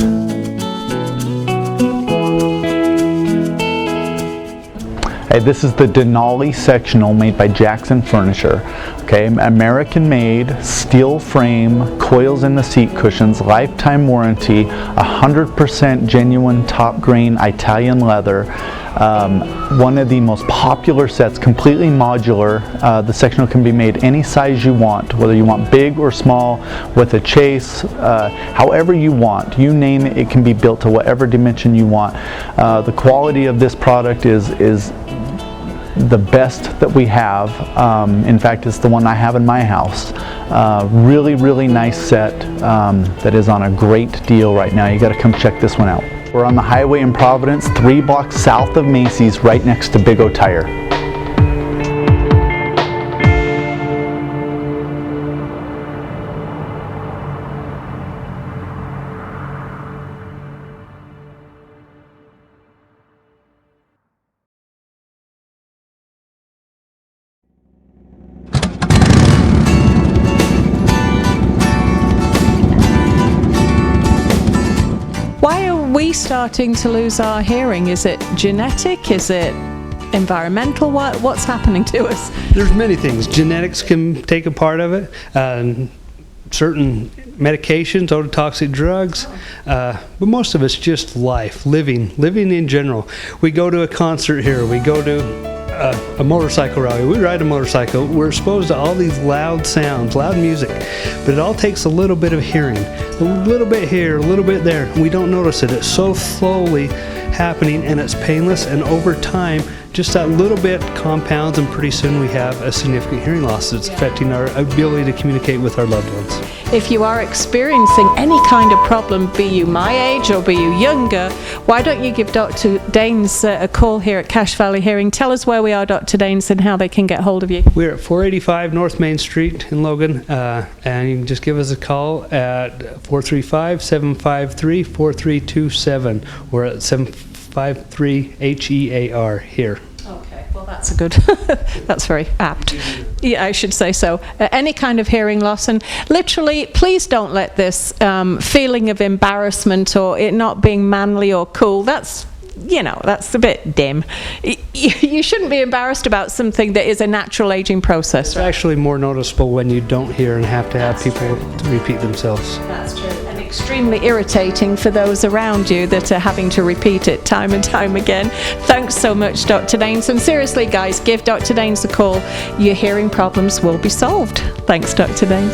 Hey, this is the Denali sectional made by Jackson Furniture. Okay, American made, steel frame, coils in the seat cushions, lifetime warranty, 100% genuine top grain Italian leather. One of the most popular sets, completely modular. The sectional can be made any size you want, whether you want big or small, with a chase, however you want. You name it, it can be built to whatever dimension you want. The quality of this product is the best that we have. In fact, it's the one I have in my house. Really, really nice set that is on a great deal right now. You got to come check this one out. We're on the highway in Providence, 3 blocks south of Macy's, right next to Big O Tire. Why are we starting to lose our hearing? Is it genetic? Is it environmental? What's happening to us? There's many things. Genetics can take a part of it. Certain medications, ototoxic drugs, but most of it's just life, living in general. We go to a concert here, we go to a motorcycle rally. We ride a motorcycle. We're exposed to all these loud sounds, loud music, but it all takes a little bit of hearing. A little bit here, a little bit there. We don't notice it. It's so slowly happening, and it's painless, and over time, just that little bit compounds, and pretty soon we have a significant hearing loss that's affecting our ability to communicate with our loved ones. If you are experiencing any kind of problem, be you my age or be you younger, why don't you give Dr. Daines a call here at Cache Valley Hearing? Tell us where we are, Dr. Daines, and how they can get hold of you. We're at 485 North Main Street in Logan, and you can just give us a call at 435-753-4327. We're at 753-HEAR here. Okay, well that's a good, that's very apt. Yeah, I should say so. Any kind of hearing loss, and literally, please don't let this feeling of embarrassment or it not being manly or cool, that's a bit dim. You shouldn't be embarrassed about something that is a natural aging process. It's actually more noticeable when you don't hear and have to have people repeat themselves. That's true. And extremely irritating for those around you that are having to repeat it time and time again. Thanks so much, Dr. Daines. And seriously, guys, give Dr. Daines a call. Your hearing problems will be solved. Thanks, Dr. Daines.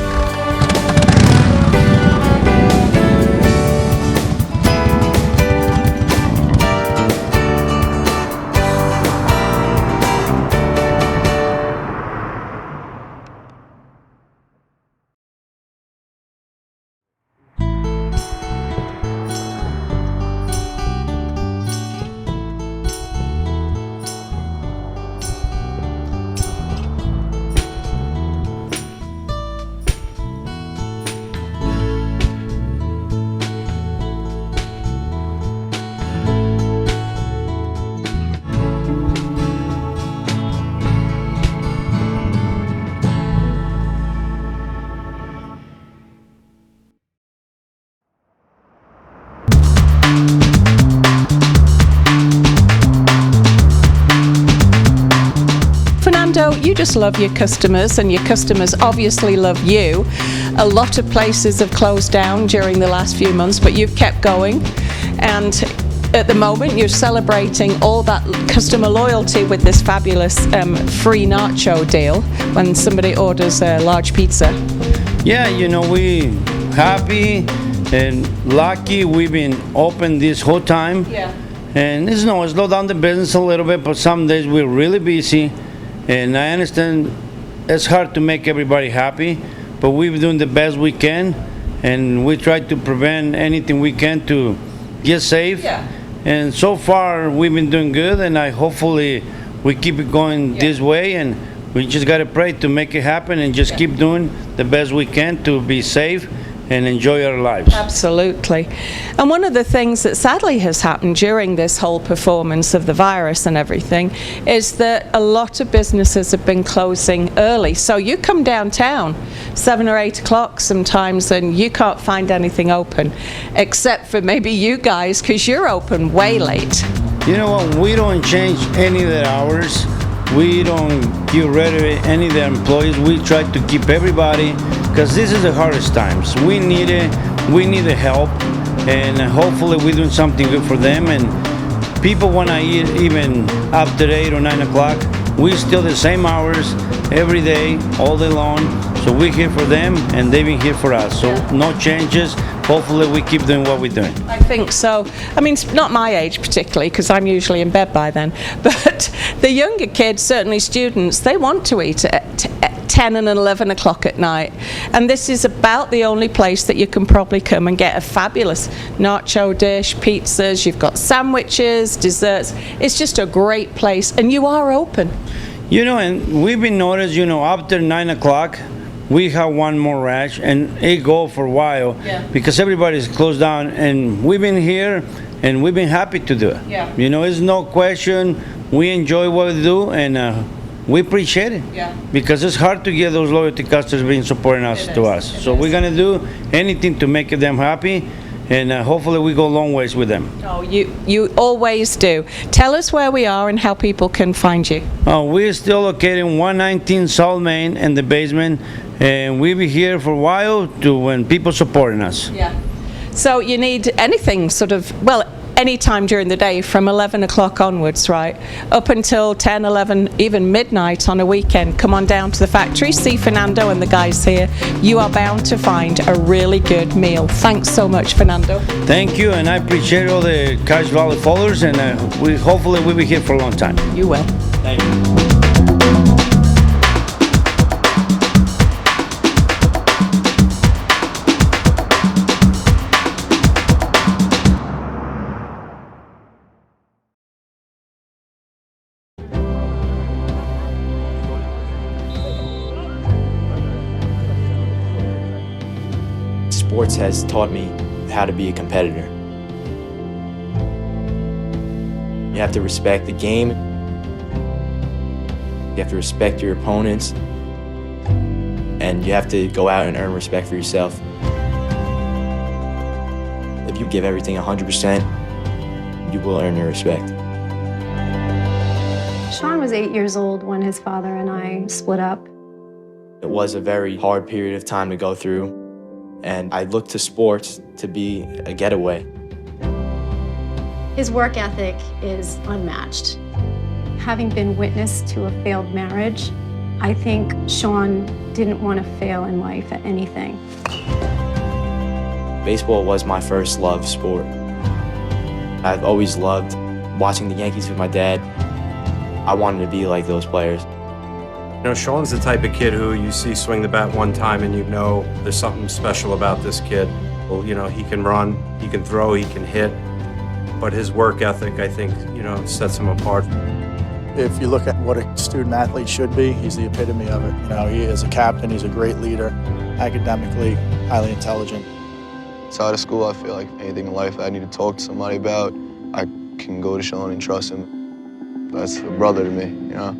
You just love your customers, and your customers obviously love you. A lot of places have closed down during the last few months, but you've kept going, and at the moment you're celebrating all that customer loyalty with this fabulous free nacho deal when somebody orders a large pizza. Yeah, we happy and lucky we've been open this whole time. Yeah. And it's slow down the business a little bit, but some days we're really busy. And I understand it's hard to make everybody happy, but we're doing the best we can, and we try to prevent anything we can to get safe. Yeah. And so far, we've been doing good, and hopefully we keep it going this way, and we just got to pray to make it happen and just keep doing the best we can to be safe and enjoy our lives. Absolutely. And one of the things that sadly has happened during this whole performance of the virus and everything is that a lot of businesses have been closing early. So you come downtown 7 or 8 o'clock sometimes and you can't find anything open, except for maybe you guys, because you're open way late. You know what? We don't change any of the hours. We don't get rid of any of the employees. We try to keep everybody, because this is the hardest times. We need it. We need the help, and hopefully we're doing something good for them. And people want to eat even after 8 or 9 o'clock. We still the same hours every day, all day long. So we're here for them, and they've been here for us. So no changes. Hopefully we keep doing what we're doing. I think so. I mean, not my age particularly, because I'm usually in bed by then, but the younger kids, certainly students, they want to eat at 10 and 11 o'clock at night. And this is about the only place that you can probably come and get a fabulous nacho dish, pizzas, you've got sandwiches, desserts. It's just a great place, and you are open. And we've been noticed, after 9 o'clock, we have one more rush, and it go for a while because everybody's closed down, and we've been here and we've been happy to do it. Yeah. It's no question. We enjoy what we do, and we appreciate it because it's hard to get those loyalty customers being supporting us to us. So we're gonna do anything to make them happy, and hopefully we go a long ways with them. Oh, you always do. Tell us where we are and how people can find you. We're still located in 119 South Main in the basement, and we'll be here for a while to when people supporting us. Yeah. So you need anything sort of, well, any time during the day from 11 o'clock onwards, right, up until 10, 11, even midnight on a weekend. Come on down to the factory, see Fernando and the guys here. You are bound to find a really good meal. Thanks so much, Fernando. Thank you, and I appreciate all the Cache Valley followers, and hopefully we'll be here for a long time. You will. Thank you. Sports has taught me how to be a competitor. You have to respect the game. You have to respect your opponents. And you have to go out and earn respect for yourself. If you give everything 100%, you will earn your respect. Sean was 8 years old when his father and I split up. It was a very hard period of time to go through. And I looked to sports to be a getaway. His work ethic is unmatched. Having been witness to a failed marriage, I think Sean didn't want to fail in life at anything. Baseball was my first love sport. I've always loved watching the Yankees with my dad. I wanted to be like those players. You know, Sean's the type of kid who you see swing the bat one time and you know there's something special about this kid. Well, you know, he can run, he can throw, he can hit, but his work ethic, I think, you know, sets him apart. If you look at what a student athlete should be, he's the epitome of it. You know, he is a captain, he's a great leader, academically, highly intelligent. Outside of school, I feel like anything in life I need to talk to somebody about, I can go to Sean and trust him. That's a brother to me, you know?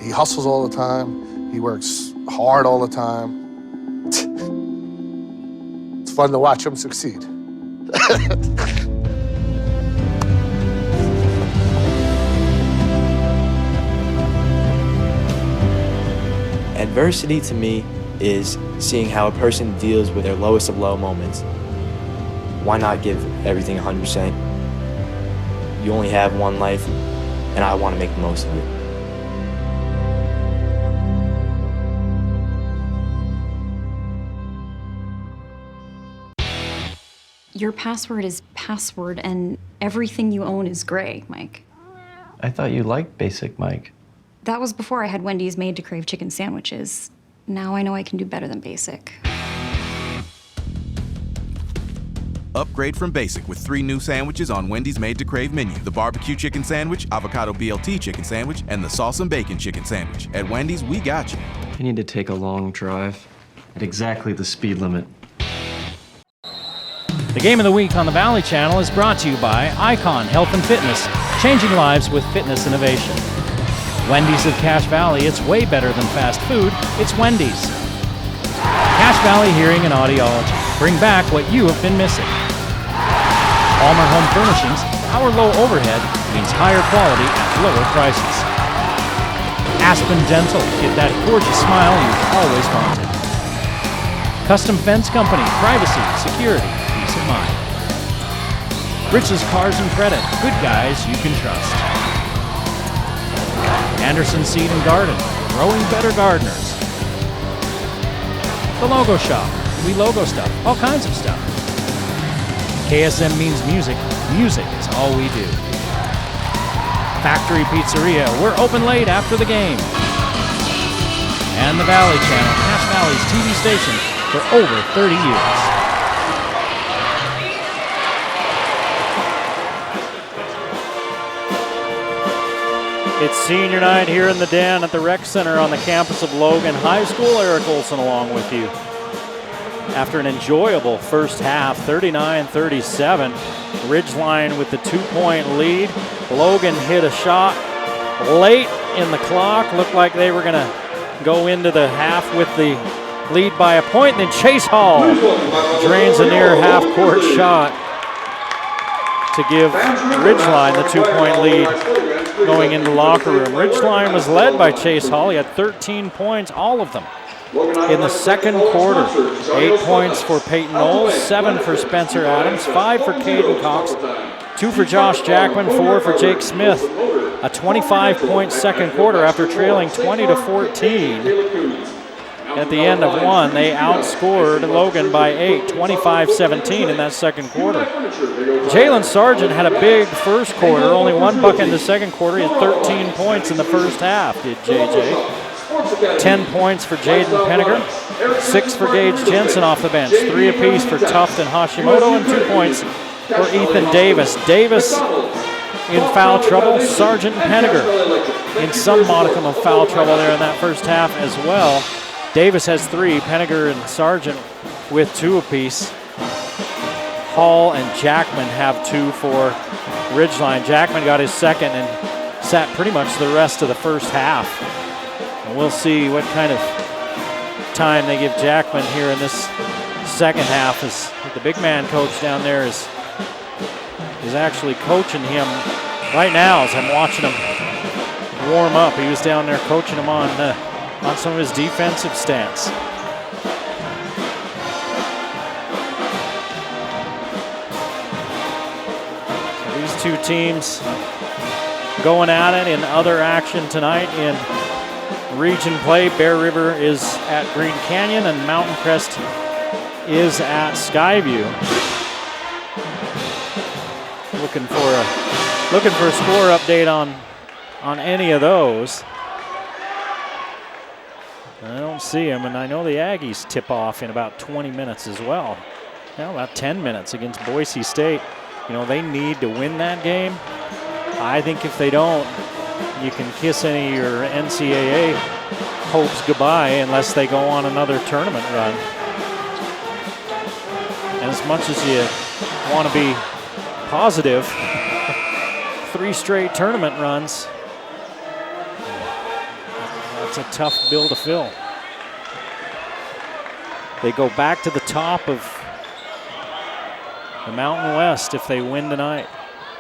He hustles all the time. He works hard all the time. It's fun to watch him succeed. Adversity to me is seeing how a person deals with their lowest of low moments. Why not give everything 100%? You only have one life, and I want to make the most of it. Your password is password, and everything you own is gray, Mike. I thought you liked Basic, Mike. That was before I had Wendy's made to crave chicken sandwiches. Now I know I can do better than Basic. Upgrade from Basic with 3 new sandwiches on Wendy's Made to Crave menu. The barbecue chicken sandwich, avocado BLT chicken sandwich, and the sauce and bacon chicken sandwich. At Wendy's, we got you. I need to take a long drive at exactly the speed limit. The Game of the Week on the Valley Channel is brought to you by Icon Health and Fitness, changing lives with fitness innovation. Wendy's of Cache Valley, it's way better than fast food, it's Wendy's. Cache Valley Hearing and Audiology, bring back what you have been missing. Palmer Home Furnishings, our low overhead means higher quality at lower prices. Aspen Dental, get that gorgeous smile you've always wanted. Custom Fence Company, privacy, security, peace of mind. Rich's Cars and Credit, good guys you can trust. Anderson Seed and Garden, growing better gardeners. The Logo Shop, we logo stuff, all kinds of stuff. KSM means music, music is all we do. Factory Pizzeria, we're open late after the game. And the Valley Channel, Cache Valley's TV station for over 30 years. It's senior night here in the Den at the Rec Center on the campus of Logan High School. Eric Olson along with you. After an enjoyable first half, 39-37, Ridgeline with the 2-point lead. Logan hit a shot late in the clock. Looked like they were going to go into the half with the lead by a point. And then Chase Hall drains a near half-court shot to give Ridgeline the 2-point lead going into the locker room. Ridgeline was led by Chase Hall. He had 13 points, all of them in the second quarter. 8 points for Peyton Knowles, 7 for Spencer Adams, 5 for Caden Cox, 2 for Josh Jackman, 4 for Jake Smith. A 25-point second quarter after trailing 20-14. At the end of one, they outscored Logan by 8, 25-17 in that second quarter. Jalen Sargent had a big first quarter, only 1 bucket in the second quarter. He had 13 points in the first half, did JJ. 10 points for Jaden Penninger, 6 for Gage Jensen off the bench, 3 apiece for Tuft and Hashimoto, and 2 points for Ethan Davis. Davis in foul trouble, Sargent and Penninger in some modicum of foul trouble there in that first half as well. Davis has 3, Penninger and Sargent with 2 apiece. Hall and Jackman have 2 for Ridgeline. Jackman got his second and sat pretty much the rest of the first half. And we'll see what kind of time they give Jackman here in this second half, as the big man coach down there is actually coaching him right now as I'm watching him warm up. He was down there coaching him on some of his defensive stance. So these two teams going at it in other action tonight in region play. Bear River is at Green Canyon and Mountain Crest is at Skyview. Looking for a score update on any of those. I don't see him, and I know the Aggies tip off in about 20 minutes as well. Now about 10 minutes against Boise State. You know, they need to win that game. I think if they don't, you can kiss any of your NCAA hopes goodbye unless they go on another tournament run. And as much as you want to be positive, 3 straight tournament runs, that's a tough bill to fill. They go back to the top of the Mountain West if they win tonight.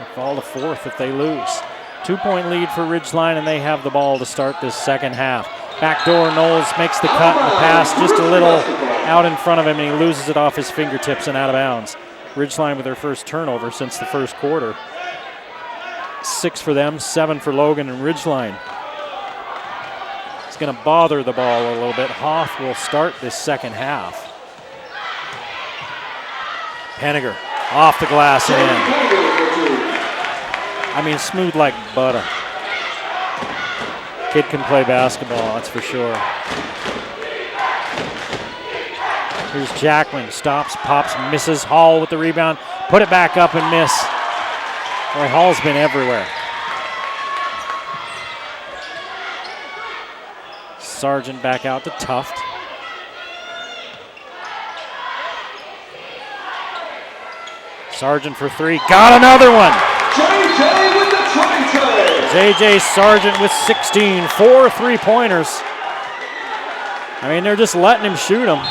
They fall to 4th if they lose. 2-point lead for Ridgeline, and they have the ball to start this second half. Backdoor, Knowles makes the cut and the pass just a little out in front of him, and he loses it off his fingertips and out of bounds. Ridgeline with their first turnover since the first quarter. 6 for them, 7 for Logan and Ridgeline. It's going to bother the ball a little bit. Hoff will start this second half. Penninger off the glass and in. I mean, smooth like butter. Kid can play basketball, that's for sure. Here's Jackman, stops, pops, misses. Hall with the rebound, put it back up and miss. Boy, Hall's been everywhere. Sargent back out to Tuft. Sargent for 3, got another one. JJ with the try. JJ Sargent with 16, 4 3-pointers. I mean, they're just letting him shoot them.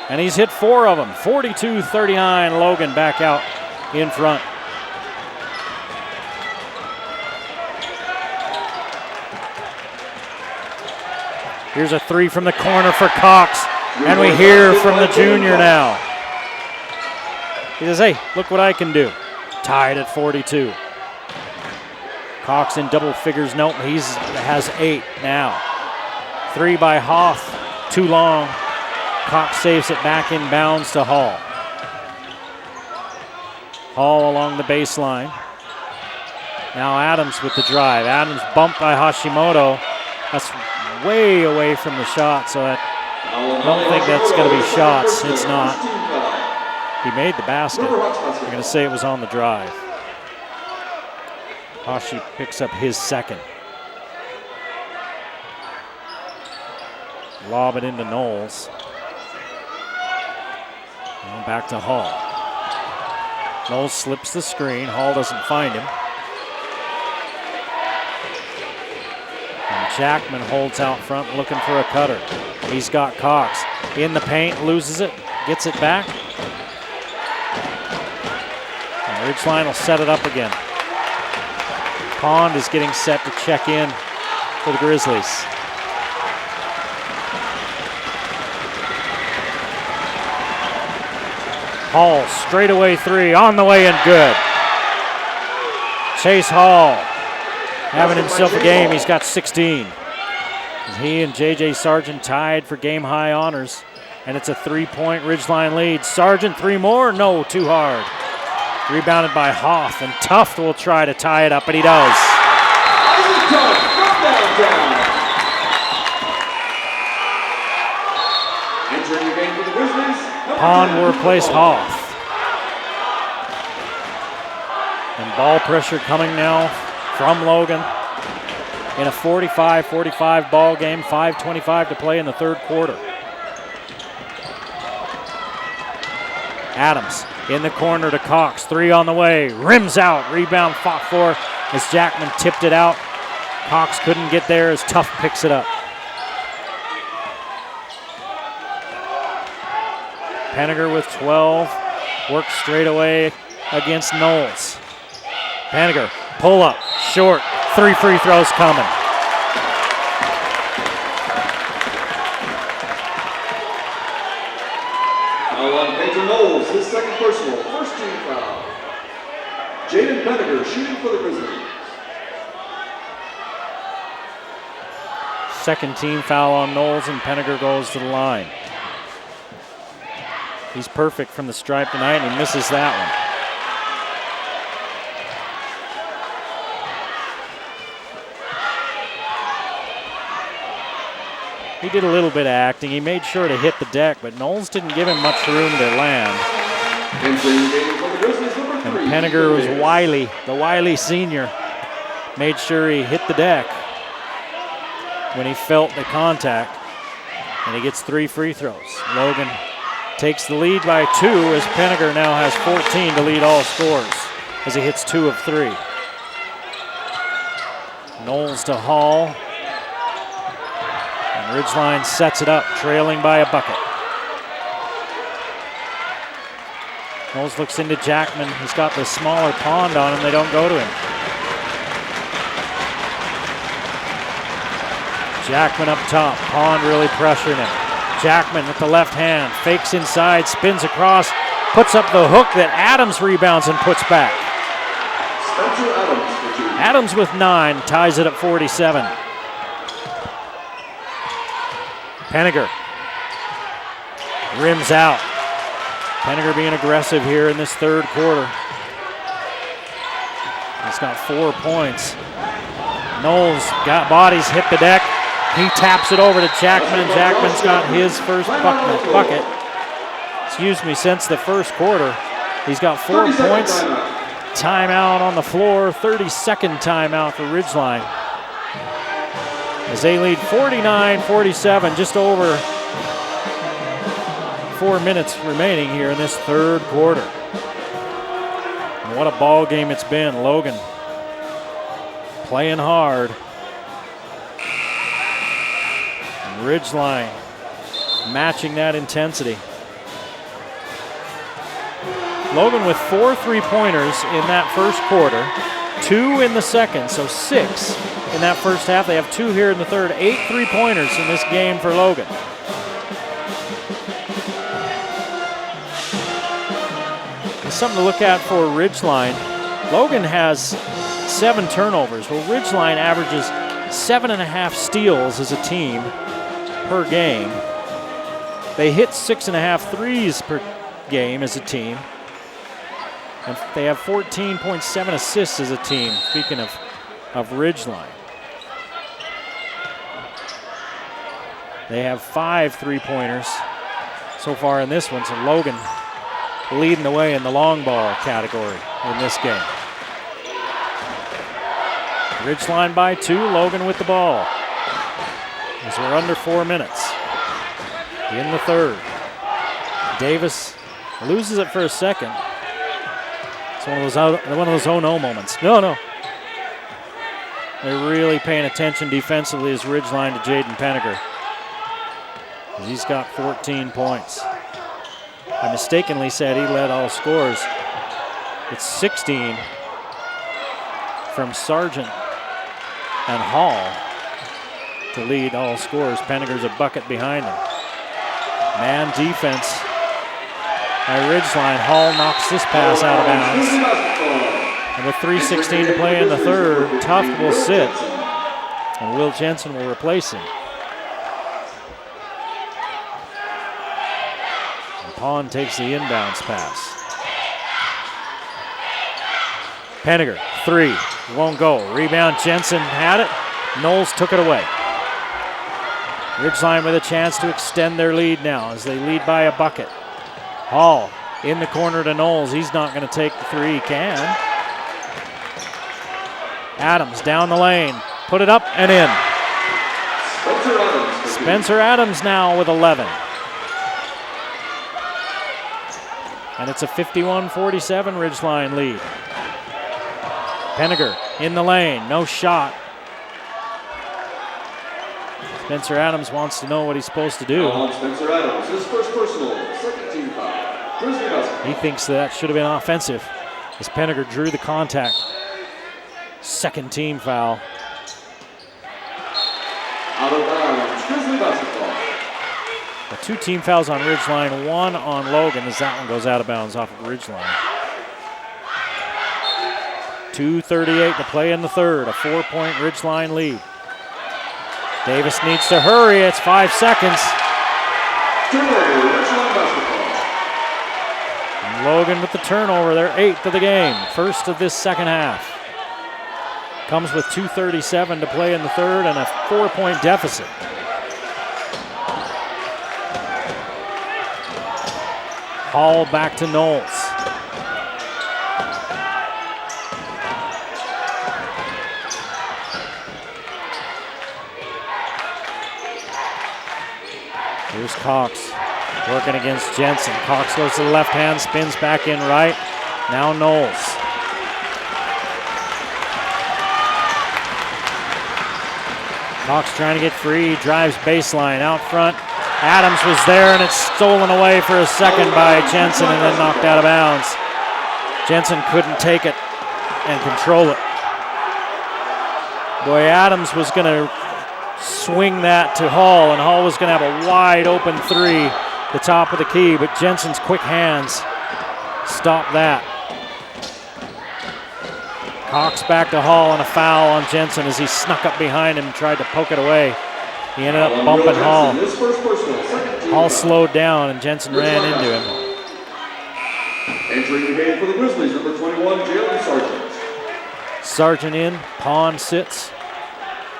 And he's hit 4 of them. 42-39, Logan back out in front. Here's a 3 from the corner for Cox. And we hear from the junior now. He says, hey, look what I can do. Tied at 42. Cox in double figures. Nope, he has 8 now. 3 by Hoff, too long. Cox saves it back in bounds to Hall. Hall along the baseline. Now Adams with the drive. Adams bumped by Hashimoto. That's way away from the shot, so I don't think that's going to be shots. It's not. He made the basket. I'm going to say it was on the drive. Hashi picks up his second. Lob it into Knowles. And back to Hall. Knowles slips the screen. Hall doesn't find him. And Jackman holds out front looking for a cutter. He's got Cox in the paint, loses it, gets it back. And Ridgeline will set it up again. Pond is getting set to check in for the Grizzlies. Hall, straightaway three, on the way and good. Chase Hall having himself a game. He's got 16. He and J.J. Sargent tied for game high honors, and it's a 3-point Ridgeline lead. Sargent, three more? No, too hard. Rebounded by Hoff, and Tuft will try to tie it up, but he does. Entering the game for the Grizzlies, Pond will replace Hoff. And ball pressure coming now from Logan in a 45-45 ball game, 5:25 to play in the third quarter. Adams in the corner to Cox, three on the way, rims out, rebound fought for as Jackman tipped it out. Cox couldn't get there as Tuft picks it up. Penninger with 12, works straight away against Knowles. Penninger, pull up, short, 3 free throws coming. Foul on Peyton Knowles, his second personal, first team foul. Jaden Penninger shooting for the Grizzlies. Second team foul on Knowles, and Penninger goes to the line. He's perfect from the stripe tonight, and he misses that one. He did a little bit of acting. He made sure to hit the deck, but Knowles didn't give him much room to land. And Penninger was wily, the wily senior. Made sure he hit the deck when he felt the contact, and he gets 3 free throws. Logan takes the lead by 2 as Penninger now has 14 to lead all scores as he hits 2 of 3. Knowles to Hall. And Ridgeline sets it up, trailing by a bucket. Knowles looks into Jackman. He's got the smaller Pond on him. They don't go to him. Jackman up top. Pond really pressuring him. Jackman with the left hand, fakes inside, spins across, puts up the hook that Adams rebounds and puts back. Adams with 9, ties it at 47. Penninger rims out. Penninger being aggressive here in this third quarter. He's got 4 points. Knowles got bodies, hit the deck. He taps it over to Jackman, and Jackman's got his first bucket. Since the first quarter. He's got 4 points. Timeout on the floor, 32nd timeout for Ridgeline. As they lead 49-47, just over 4 minutes remaining here in this third quarter. And what a ball game it's been. Logan playing hard. And Ridgeline matching that intensity. Logan with 4 3-pointers in that first quarter, 2 in the second, so 6 in that first half. They have 2 here in the third, 8 3-pointers in this game for Logan. It's something to look at for Ridgeline. Logan has 7 turnovers. Well, Ridgeline averages 7.5 steals as a team per game. They hit 6.5 threes per game as a team. And they have 14.7 assists as a team, speaking of Ridgeline. They have 5 3-pointers so far in this one, so Logan leading the way in the long ball category in this game. Ridgeline by 2, Logan with the ball. As we're under 4 minutes in the third. Davis loses it for a second. It's one of those oh-no moments. No. They're really paying attention defensively as Ridgeline to Jaden Penninger. He's got 14 points. I mistakenly said he led all scores. It's 16 from Sargent and Hall to lead all scores. Penninger's a bucket behind him. Man defense by Ridgeline. Hall knocks this pass out of bounds. And with 3:16 to play in the third, Tuft will sit, and Will Jensen will replace him. And Pond takes the inbounds pass. Penninger, 3, won't go. Rebound, Jensen had it. Knowles took it away. Ridgeline with a chance to extend their lead now as they lead by a bucket. Hall in the corner to Knowles. He's not going to take the three. He can. Adams down the lane. Put it up and in. Spencer Adams now with 11. And it's a 51-47 Ridgeline lead. Penninger in the lane. No shot. Spencer Adams wants to know what he's supposed to do. Spencer Adams, his first personal, second team foul. He thinks that should have been offensive as Penninger drew the contact. Second team foul. Out of bounds, Grizzly basketball. The 2 team fouls on Ridgeline, 1 on Logan as that one goes out of bounds off of Ridgeline. 2:38 to play in the third, a 4-point Ridgeline lead. Davis needs to hurry, it's 5 seconds. And Logan with the turnover, their 8th of the game, first of this second half. Comes with 2:37 to play in the third and a 4-point deficit. Hall back to Knowles. Here's Cox working against Jensen. Cox goes to the left hand, spins back in right. Now Knowles. Cox trying to get free, drives baseline out front. Adams was there and it's stolen away for a second by Jensen and then knocked out of bounds. Jensen couldn't take it and control it. Boy, Adams was going to swing that to Hall, and Hall was going to have a wide open three, the top of the key, but Jensen's quick hands stopped that. Cox back to Hall and a foul on Jensen as he snuck up behind him and tried to poke it away. He ended up bumping Hall. Hall slowed down and Jensen ran into him. Entering the game for the Grizzlies, number 21, Jalen Sargent. Sargent in, Pond sits.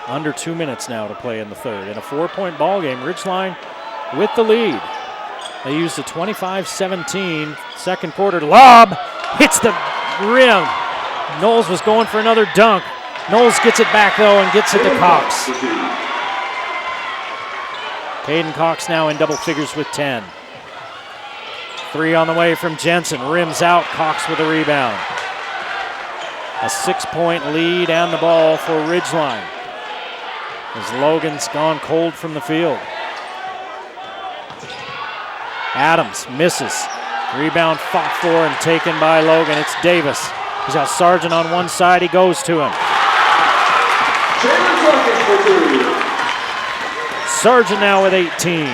Under 2 minutes now to play in the third. In a 4-point ball game, Ridgeline with the lead. They used a 25-17 second quarter lob. Hits the rim. Knowles was going for another dunk. Knowles gets it back though and gets it to Cox. Caden Cox now in double figures with 10. 3 on the way from Jensen. Rims out, Cox with a rebound. A 6-point lead and the ball for Ridgeline, as Logan's gone cold from the field. Adams misses. Rebound fought for and taken by Logan. It's Davis. He's got Sargent on one side. He goes to him. Sargent now with 18.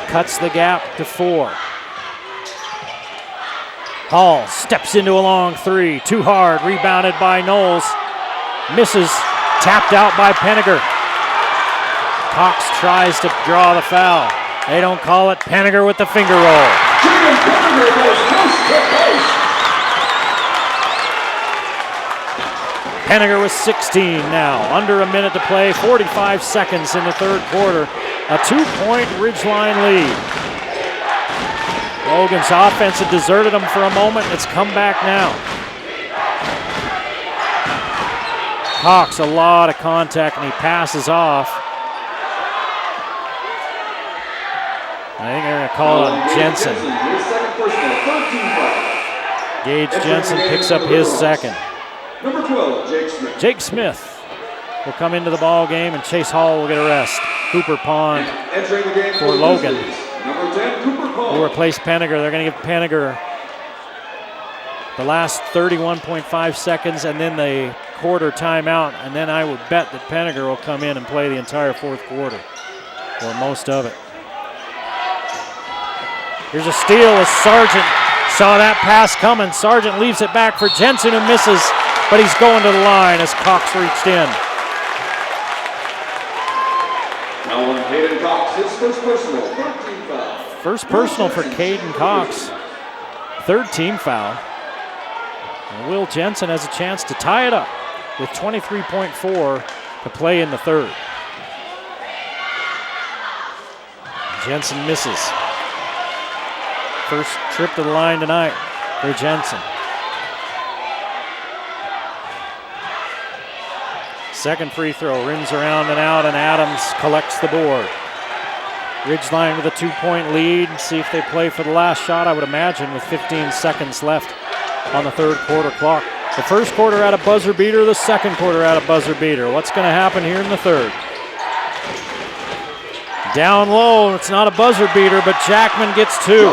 Cuts the gap to 4. Hall steps into a long 3. Too hard. Rebounded by Knowles. Misses. Tapped out by Penninger. Cox tries to draw the foul. They don't call it. Penninger with the finger roll. Penninger with 16 now. Under a minute to play. 45 seconds in the third quarter. A 2-point Ridgeline lead. Logan's offense had deserted him for a moment. It's come back now. Cox, a lot of contact, and he passes off. I think they're going to call it on Jensen. Gage Jensen picks up his second. Number 12, Jake Smith. Jake Smith will come into the ball game, and Chase Hall will get a rest. Cooper Pond Entering the game for Logan. Number 10, Cooper Pond. Will replace Penninger. They're going to give Penninger the last 31.5 seconds and then the quarter timeout, and then I would bet that Penninger will come in and play the entire fourth quarter, or most of it. Here's a steal as Sargent saw that pass coming. Sargent leaves it back for Jensen, who misses, but he's going to the line as Cox reached in. Now on Caden Cox, his first personal, 13 foul. First personal for Caden Cox. Third team foul. And Will Jensen has a chance to tie it up with 23.4 to play in the third. Jensen misses. First trip to the line tonight for Jensen. Second free throw, rims around and out, and Adams collects the board. Ridgeline with a 2-point lead. See if they play for the last shot, I would imagine, with 15 seconds left on the third quarter clock. The first quarter at a buzzer beater, the second quarter at a buzzer beater. What's going to happen here in the third? Down low, it's not a buzzer beater, but Jackman gets 2.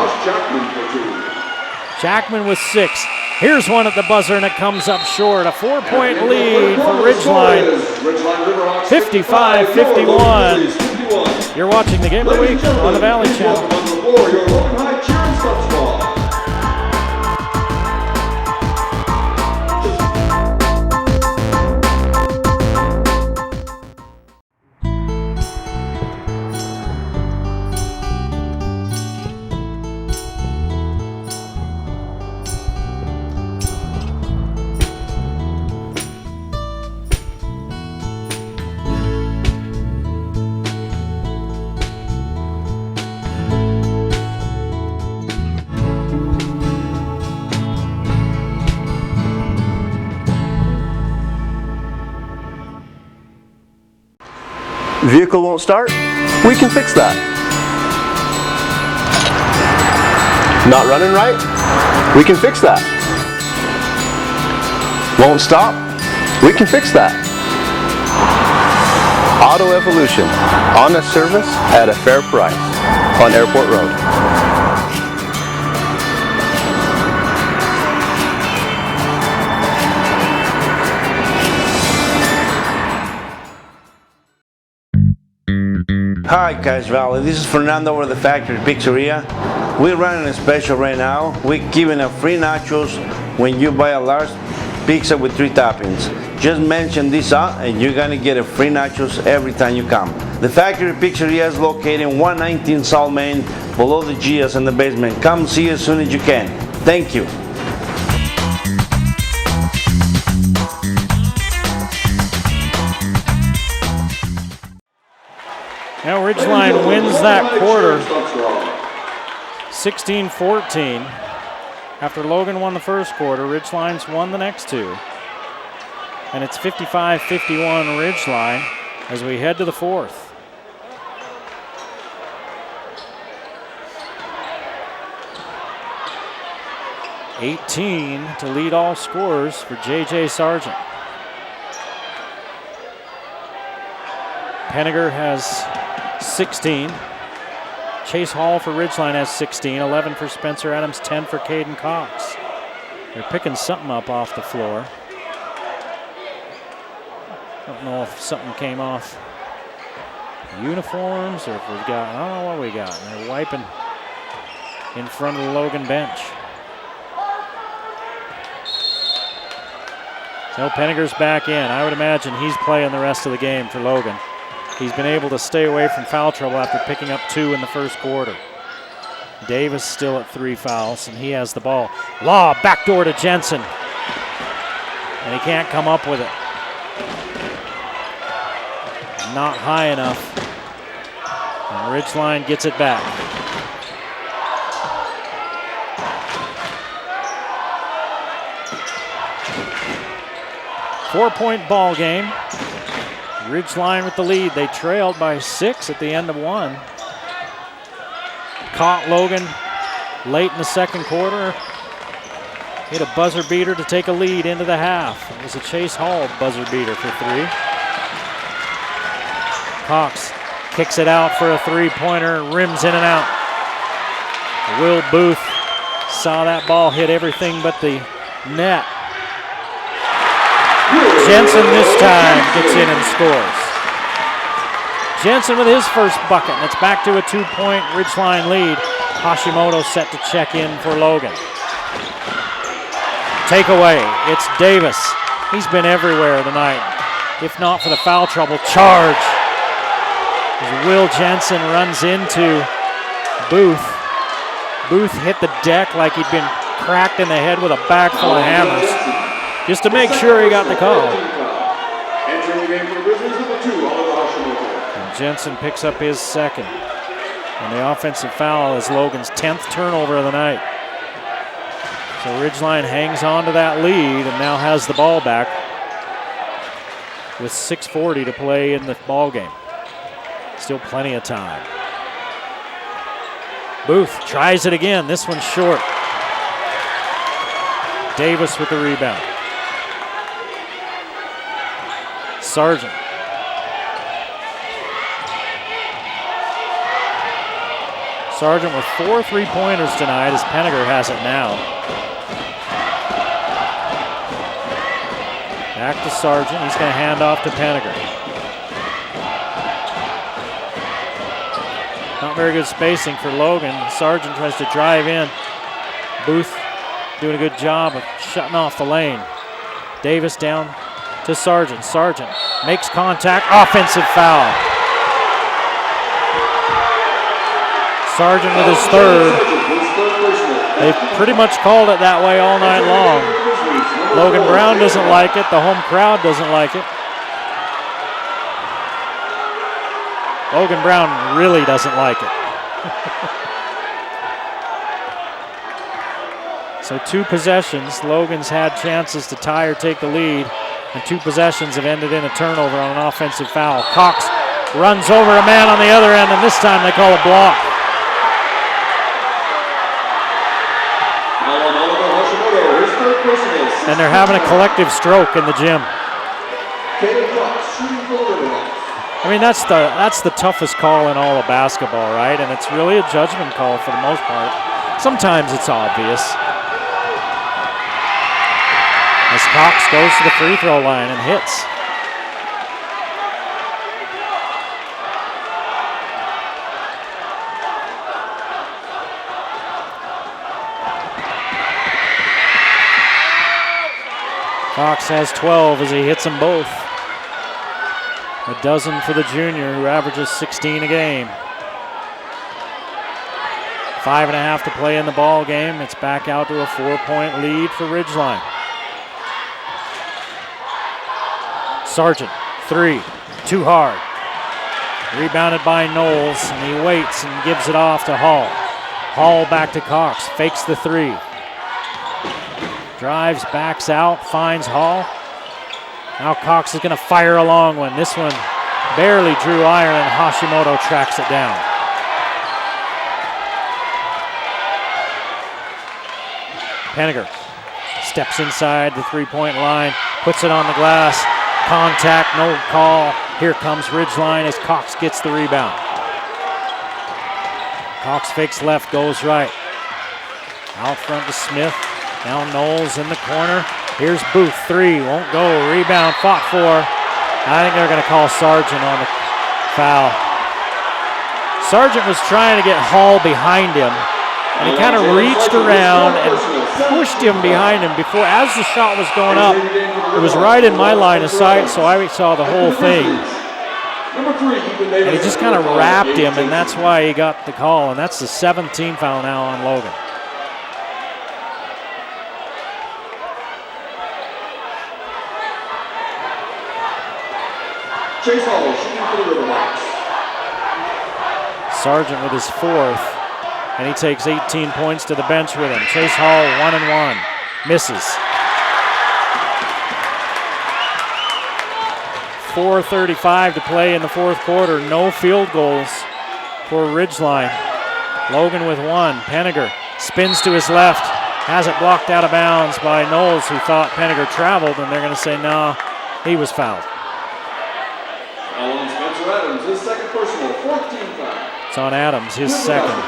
Jackman with 6. Here's one at the buzzer, and it comes up short. A 4-point lead for Ridgeline. 55-51. You're watching the Game of the Week on the Valley Channel. Vehicle won't start? We can fix that. Not running right? We can fix that. Won't stop? We can fix that. Auto Evolution, honest service at a fair price on Airport Road. Hi, Cache Valley. This is Fernando over the Factory Pizzeria. We're running a special right now. We're giving a free nachos when you buy a large pizza with 3 toppings. Just mention this and you're gonna get a free nachos every time you come. The Factory Pizzeria is located in 119 South Main, below the Gias in the basement. Come see us as soon as you can. Thank you. Now Ridgeline wins that quarter, 16-14. After Logan won the first quarter, Ridgeline's won the next 2. And it's 55-51 Ridgeline as we head to the fourth. (18) to lead all scorers for J.J. Sargent. Penninger has 16. Chase Hall for Ridgeline has 16. 11 for Spencer Adams, 10 for Caden Cox. They're picking something up off the floor. Don't know if something came off uniforms or if we've got, I don't know what we got. And they're wiping in front of the Logan bench. So Penninger's back in. I would imagine he's playing the rest of the game for Logan. He's been able to stay away from foul trouble after picking up 2 in the first quarter. Davis still at 3 fouls, and he has the ball. Law, backdoor to Jensen. And he can't come up with it. Not high enough. And Ridgeline gets it back. Four-point ball game. Ridgeline with the lead. They trailed by 6 at the end of 1. Caught Logan late in the second quarter. Hit a buzzer beater to take a lead into the half. It was a Chase Hall buzzer beater for 3. Cox kicks it out for a 3-pointer, rims in and out. Will Booth saw that ball hit everything but the net. Jensen this time gets in and scores. Jensen with his first bucket, and it's back to a 2-point Ridgeline lead. Hashimoto set to check in for Logan. Takeaway, it's Davis. He's been everywhere tonight. If not for the foul trouble, charge. As Will Jensen runs into Booth. Booth hit the deck like he'd been cracked in the head with a bag full of hammers, just to make sure he got the call. Entering the game for the Grizzlies, number 2, Oliver Hashimoto. And Jensen picks up his second. And the offensive foul is Logan's 10th turnover of the night. So Ridgeline hangs on to that lead and now has the ball back with 6:40 to play in the ball game. Still plenty of time. Booth tries it again. This one's short. Davis with the rebound. Sargent. Sargent with 4 3-pointers tonight as Penninger has it now. Back to Sargent. He's going to hand off to Penninger. Not very good spacing for Logan. Sargent tries to drive in. Booth doing a good job of shutting off the lane. Davis down to Sargent. Sargent makes contact. Offensive foul. Sargent with his third. They've pretty much called it that way all night long. Logan Brown doesn't like it. The home crowd doesn't like it. Logan Brown really doesn't like it. So 2 possessions. Logan's had chances to tie or take the lead, and 2 possessions have ended in a turnover on an offensive foul. Cox runs over a man on the other end, and this time they call a block. And they're having a collective stroke in the gym. I mean, that's the toughest call in all of basketball, right? And it's really a judgment call for the most part. Sometimes it's obvious. As Cox goes to the free throw line and hits. Cox has 12 as he hits them both. A dozen for the junior, who averages 16 a game. 5.5 to play in the ball game. It's back out to a 4-point lead for Ridgeline. Sargent, 3, too hard. Rebounded by Knowles, and he waits and gives it off to Hall. Hall back to Cox, fakes the 3. Drives, backs out, finds Hall. Now Cox is going to fire a long one. This one barely drew iron, and Hashimoto tracks it down. Penninger steps inside the 3-point line, puts it on the glass. Contact, no call. Here comes Ridgeline as Cox gets the rebound. Cox fakes left, goes right. Out front to Smith. Now Knowles in the corner. Here's Booth, 3, won't go. Rebound, fought for. I think they're going to call Sargent on the foul. Sargent was trying to get Hall behind him, and he kind of reached around and pushed him behind him before, as the shot was going up. It was right in my line of sight, so I saw the whole thing. And he just kind of wrapped him, and that's why he got the call, and that's the 7th team foul now on Logan. Chase Hall shooting for the Riverhawks. Sargent with his 4th, and he takes 18 points to the bench with him. Chase Hall 1-1, misses. 4:35 to play in the 4th quarter. No field goals for Ridgeline. Logan with 1. Penninger spins to his left, has it blocked out of bounds by Knowles, who thought Penninger traveled, and they're going to say, no, he was fouled. Alan Spencer Adams, his 2nd personal, 14 foul. It's on Adams, his 2nd.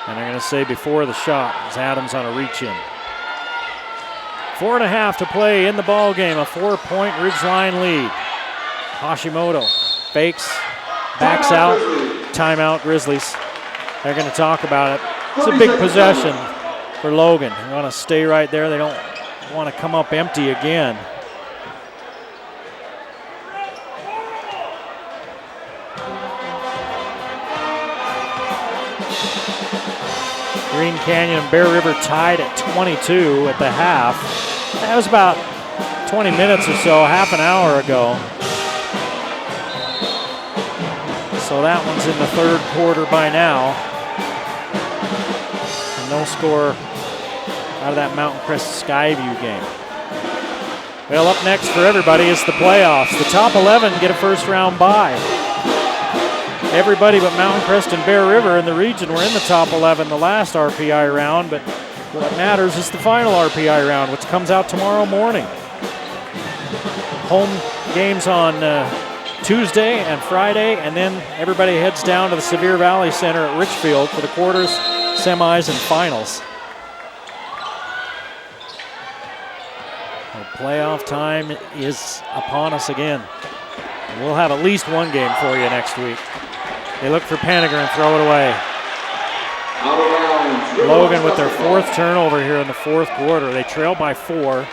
And they're going to say before the shot, is Adams on a reach in. 4.5 to play in the ball game, a 4-point Ridgeline lead. Hashimoto fakes, backs out, timeout Grizzlies. They're going to talk about it. It's a big possession for Logan. They want to stay right there. They don't want to come up empty again. Green Canyon and Bear River tied at 22 at the half. That was about 20 minutes or so, half an hour ago. So that one's in the third quarter by now. And no score out of that Mountain Crest Skyview game. Well, up next for everybody is the playoffs. The top 11 get a first round bye. Everybody but Mountain Crest and Bear River in the region were in the top 11 the last RPI round, but what matters is the final RPI round, which comes out tomorrow morning. Home games on Tuesday and Friday, and then everybody heads down to the Sevier Valley Center at Richfield for the quarters, semis, and finals. Well, playoff time is upon us again. We'll have at least one game for you next week. They look for Paniger and throw it away. Logan with their fourth turnover here in the fourth quarter. They trail by 4.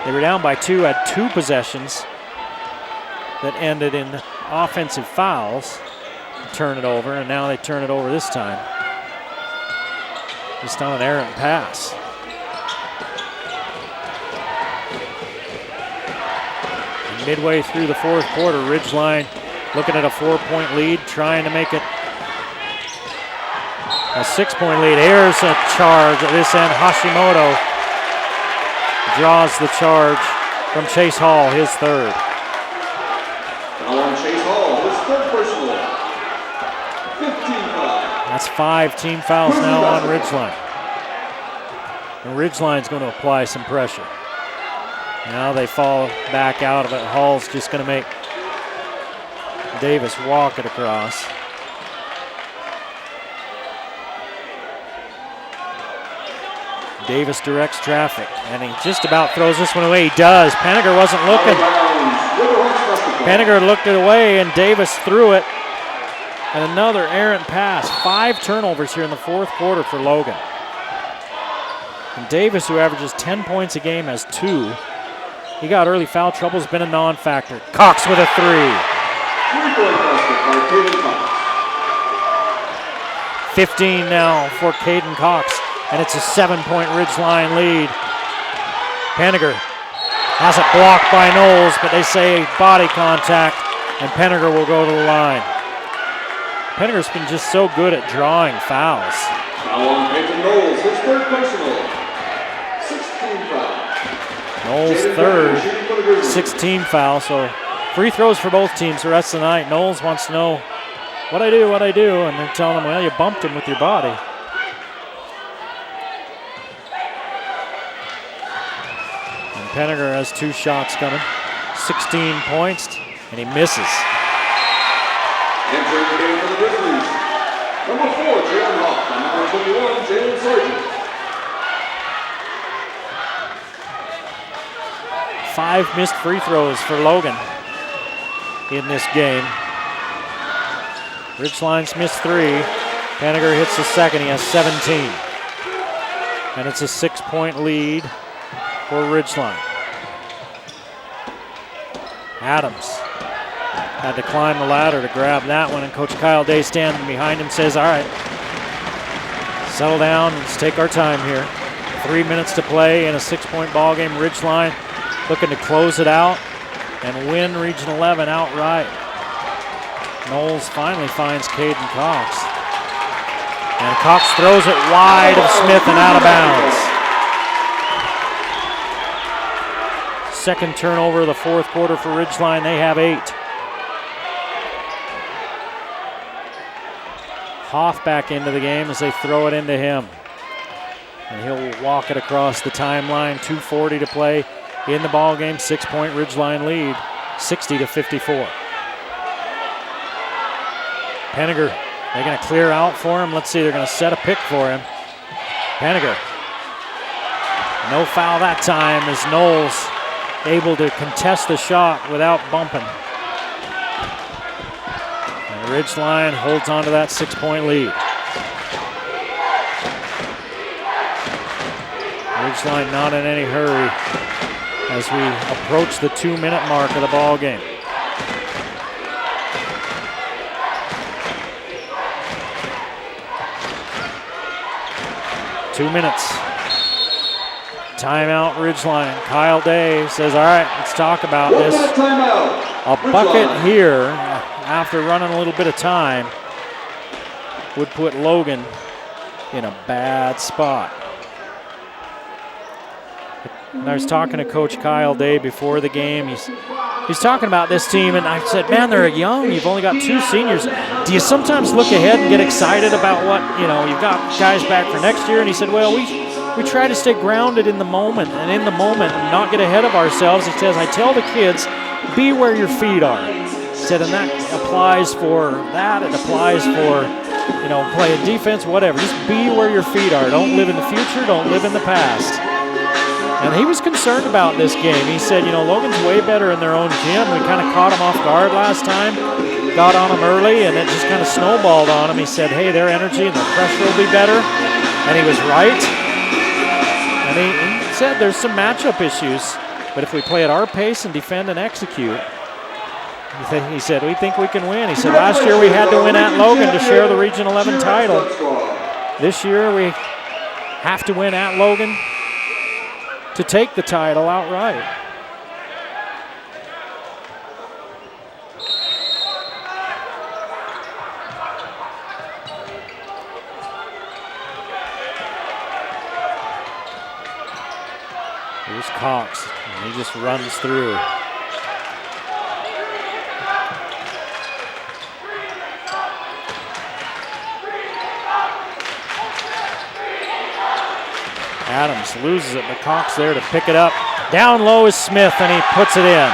They were down by 2, had 2 possessions that ended in offensive fouls. Turn it over, and now they turn it over this time. Just on an errant pass. And midway through the fourth quarter, Ridgeline looking at a 4-point lead, trying to make it a 6-point lead. Here's a charge at this end. Hashimoto draws the charge from Chase Hall, his third. Foul on Chase Hall, his third personal. 15 fouls. That's 5 team fouls now on Ridgeline. And Ridgeline's going to apply some pressure. Now they fall back out of it. Hall's just going to make Davis walk it across. Davis directs traffic, and he just about throws this one away. He does. Paniger wasn't looking. Paniger looked it away, and Davis threw it. And another errant pass. 5 turnovers here in the fourth quarter for Logan. And Davis, who averages 10 points a game, has 2. He got early foul trouble, has been a non-factor. Cox with a 3. 3-point basket by Caden Cox. 15 now for Caden Cox, and it's a 7-point Ridgeline lead. Paniger has it blocked by Knowles, but they say body contact, and Paniger will go to the line. Paniger's been just so good at drawing fouls. Foul on Peyton Knowles, his third personal. 16 fouls. Knowles third, 16 fouls, so free throws for both teams the rest of the night. Knowles wants to know what I do, and they're telling him, well, you bumped him with your body. And Paniger has 2 shots coming, 16 points, and he misses. Entering the game for the Grizzlies, number 4, Jalen Rock, and number 21, Jalen Sargent. 5 missed free throws for Logan in this game. Ridgeline's missed 3. Paniger hits the second. He has 17. And it's a 6-point lead for Ridgeline. Adams had to climb the ladder to grab that one, and Coach Kyle Day standing behind him says, all right, settle down, let's take our time here. 3 minutes to play in a 6-point ball game. Ridgeline looking to close it out and win Region 11 outright. Knowles finally finds Caden Cox. And Cox throws it wide of Smith and out of bounds. Second turnover of the fourth quarter for Ridgeline. They have 8. Hoff back into the game as they throw it into him. And he'll walk it across the timeline. 2:40 to play in the ball game. 6-point Ridgeline lead, 60-54. Paniger, they're going to clear out for him. Let's see, they're going to set a pick for him. Paniger. No foul that time as Knowles able to contest the shot without bumping. Ridgeline holds on to that 6-point lead. Ridgeline not in any hurry as we approach the 2-minute mark of the ball game. Two minutes. Timeout, Ridgeline. Kyle Day says, all right, let's talk about this. A bucket here after running a little bit of time would put Logan in a bad spot. And I was talking to Coach Kyle Day before the game. He's talking about this team, and I said, man, they're young. You've only got 2 seniors. Do you sometimes look ahead and get excited about what, you've got guys back for next year? And he said, well, we try to stay grounded in the moment and not get ahead of ourselves. He says, I tell the kids, be where your feet are. He said, and that applies for that. It applies for, playing defense, whatever. Just be where your feet are. Don't live in the future. Don't live in the past. And he was concerned about this game. He said, Logan's way better in their own gym. We kind of caught him off guard last time, got on him early, and it just kind of snowballed on him. He said, hey, their energy and their pressure will be better. And he was right. And he said there's some matchup issues, but if we play at our pace and defend and execute, he said, we think we can win. He said, last year we had to win at Logan to share the Region 11 title. This year we have to win at Logan to take the title outright. Here's Cox, and he just runs through. Adams loses it, but Cox there to pick it up. Down low is Smith, and he puts it in.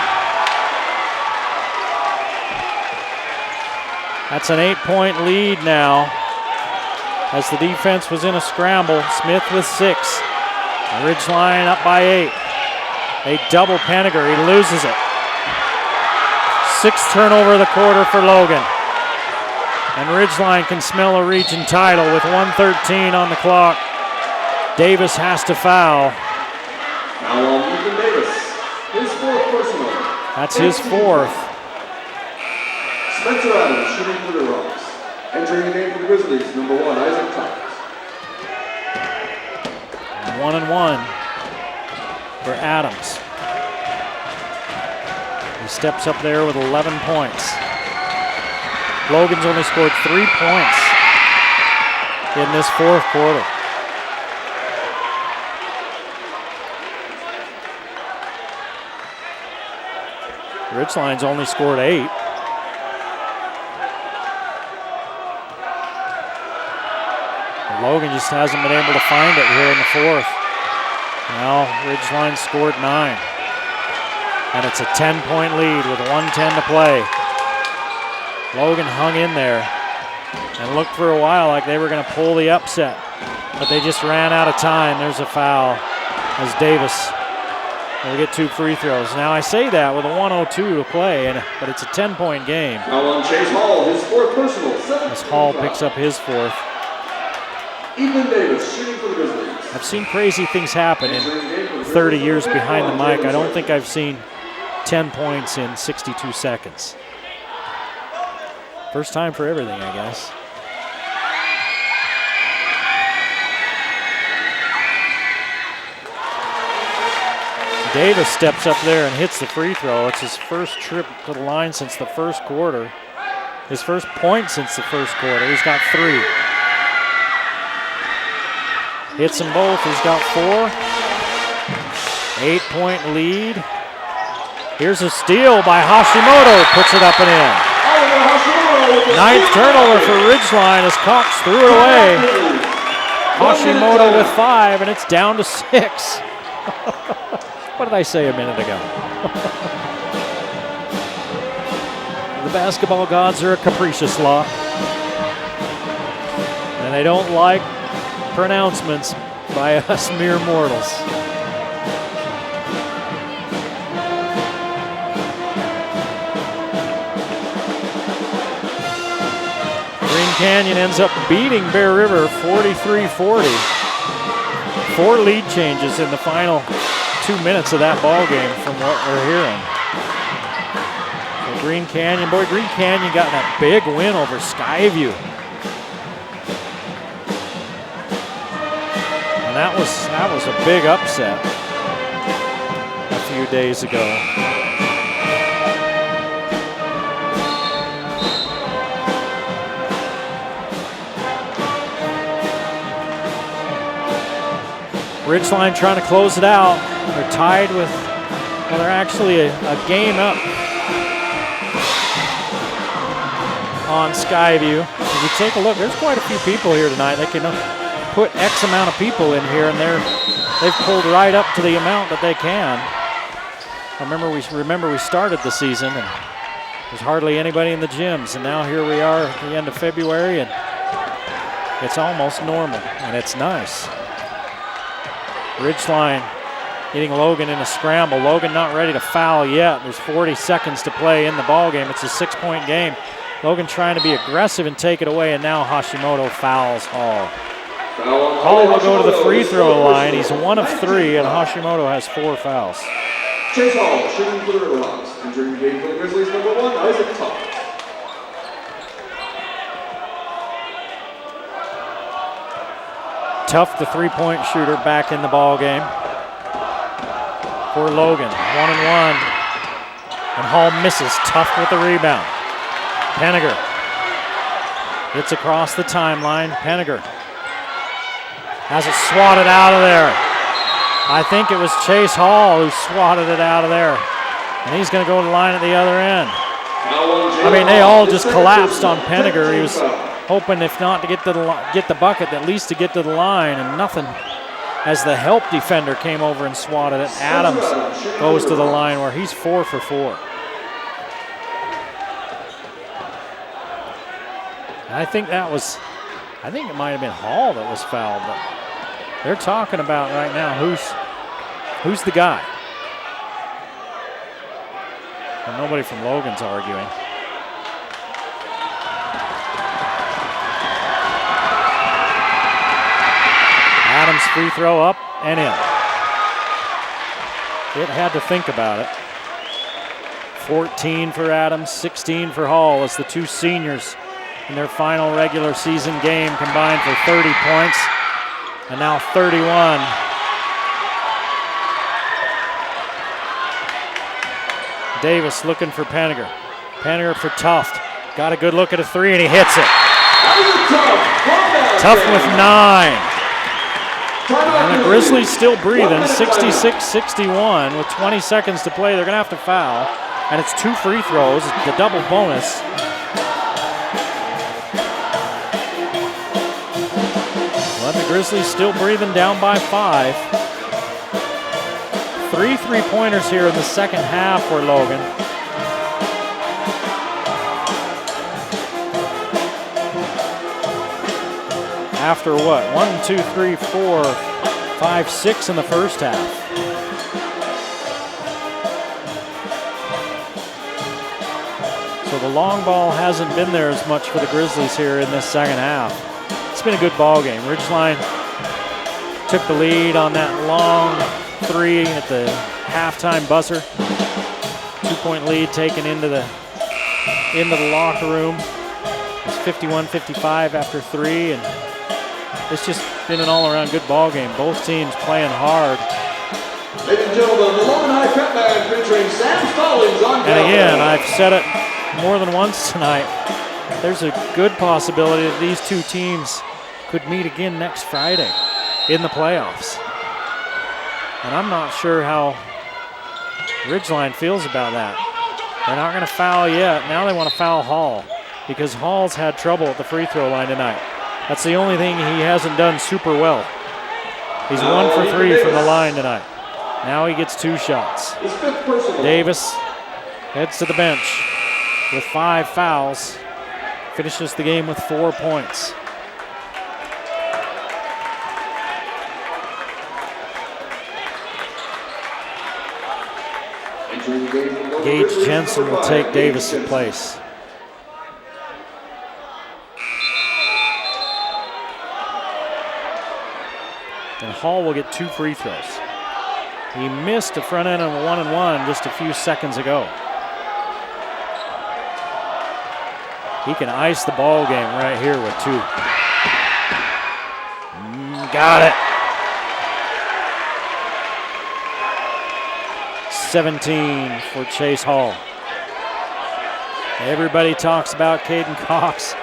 That's an 8-point lead now as the defense was in a scramble. Smith with 6. Ridgeline up by 8. They double Penninger. He loses it. 6th turnover of the quarter for Logan. And Ridgeline can smell a region title with 1:13 on the clock. Davis has to foul. Now on Ethan Davis, his 4th personal. That's his 4th. Spencer Adams shooting for the Rocks. Entering the game for the Grizzlies, number 1, Isaac Cox. 1-1 for Adams. He steps up there with 11 points. Logan's only scored 3 points in this 4th quarter. Ridgeline's only scored 8. Logan just hasn't been able to find it here in the 4th. Now Ridgeline scored 9. And it's a 10-point lead with 1:10 to play. Logan hung in there and looked for a while like they were going to pull the upset, but they just ran out of time. There's a foul as Davis will get 2 free throws. Now I say that with a 1:02 to play, but it's a 10-point game. Now on Chase Hall, his 4th personal. As Hall picks up his 4th. Ethan Davis shooting for the Grizzlies. I've seen crazy things happen in 30 years behind the mic. I don't think I've seen 10 points in 62 seconds. First time for everything, I guess. Davis steps up there and hits the free throw. It's his first trip to the line since the 1st quarter. His first point since the 1st quarter. He's got 3. Hits them both. He's got 4. 8-point lead. Here's a steal by Hashimoto. Puts it up and in. 9th turnover for Ridgeline as Cox threw it away. Hashimoto with 5, and it's down to 6. What did I say a minute ago? The basketball gods are a capricious lot. And they don't like pronouncements by us mere mortals. Canyon ends up beating Bear River 43-40. 4 lead changes in the final 2 minutes of that ball game from what we're hearing. So Green Canyon got that big win over Skyview. And that was a big upset a few days ago. Ridgeline trying to close it out. They're tied with, well, they're actually a game up on Skyview. If you take a look, there's quite a few people here tonight. They can put X amount of people in here, and they've pulled right up to the amount that they can. Remember we started the season, and there's hardly anybody in the gyms, and now here we are at the end of February, and it's almost normal, and it's nice. Ridgeline getting Logan in a scramble. Logan not ready to foul yet. There's 40 seconds to play in the ball game. It's a 6-point game. Logan trying to be aggressive and take it away, and now Hashimoto fouls Hall. Hall will go to the free throw line. He's 1 of 3, and Hashimoto has 4 fouls. Chase Hall, shooting for the Riverhawks. Entering the game for the Grizzlies, number 1, Isaac Tuck. Tough, the three-point shooter, back in the ball game for Logan. 1-and-1, and Hall misses. Tough with the rebound. Penninger gets across the timeline. Penninger has it swatted out of there. I think it was Chase Hall who swatted it out of there, and he's going to go to the line at the other end. I mean, they all just collapsed on Penninger. He was hoping, if not to get the bucket, at least to get to the line, and nothing, as the help defender came over and swatted it. Adams goes to the line where he's 4 for 4. And I think it might have been Hall that was fouled, but they're talking about right now who's the guy. And nobody from Logan's arguing. Adams free throw up and in. It had to think about it. 14 for Adams, 16 for Hall as the two seniors in their final regular season game combined for 30 points, and now 31. Davis looking for Penninger. Penninger for Tuft. Got a good look at a three, and he hits it. Tuft with 9. And the Grizzlies still breathing, 66-61 with 20 seconds to play. They're going to have to foul, and it's 2 free throws, the double bonus. But the Grizzlies still breathing, down by 5. 3 3-pointers here in the second half for Logan. After what? 1, 2, 3, 4, 5, 6 in the first half. So the long ball hasn't been there as much for the Grizzlies here in this second half. It's been a good ball game. Ridgeline took the lead on that long 3 at the halftime buzzer. 2-point lead taken into the locker room. It's 51-55 after 3, and it's just been an all-around good ball game. Both teams playing hard. Ladies and gentlemen, the Logan High Pep Band featuring Sam Stallings on And again, I've said it more than once tonight. There's a good possibility that these two teams could meet again next Friday in the playoffs. And I'm not sure how Ridgeline feels about that. They're not going to foul yet. Now they want to foul Hall because Hall's had trouble at the free throw line tonight. That's the only thing he hasn't done super well. He's 1 for 3 from the line tonight. Now he gets 2 shots. Davis heads to the bench with 5 fouls. Finishes the game with 4 points. Gage Jensen will take Davis' place. and Hall will get 2 free throws. He missed the front end of a 1-and-1 just a few seconds ago. He can ice the ball game right here with 2. Got it. 17 for Chase Hall. Everybody talks about Caden Cox.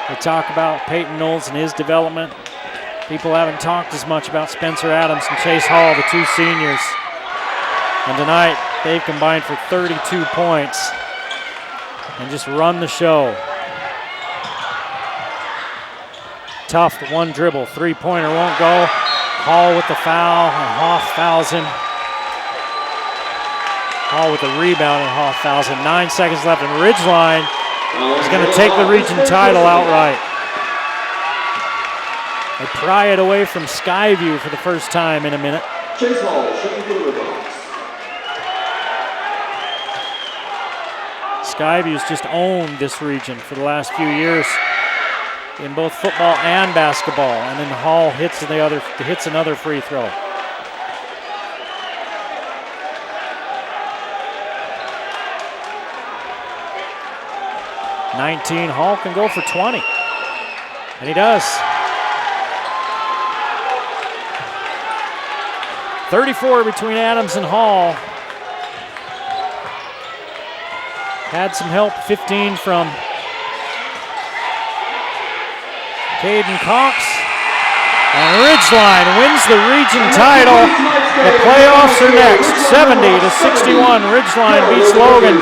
They talk about Peyton Knowles and his development. People haven't talked as much about Spencer Adams and Chase Hall, the 2 seniors. And tonight, they've combined for 32 points and just run the show. Tough, 1 dribble, 3-pointer won't go. Hall with the foul, and Hoff fouls him. Hall with the rebound, and Hoff fouls him. 9 seconds left, and Ridgeline is going to take the region title outright. They pry it away from Skyview for the first time in a minute. Chase Hall, shooting for the rebounds. Skyview's just owned this region for the last few years in both football and basketball, and then Hall hits another free throw. Hall can go for 20, and he does. 34 between Adams and Hall. Had some help, 15 from Caden Cox. And Ridgeline wins the region title. The playoffs are next. 70-61. Ridgeline beats Logan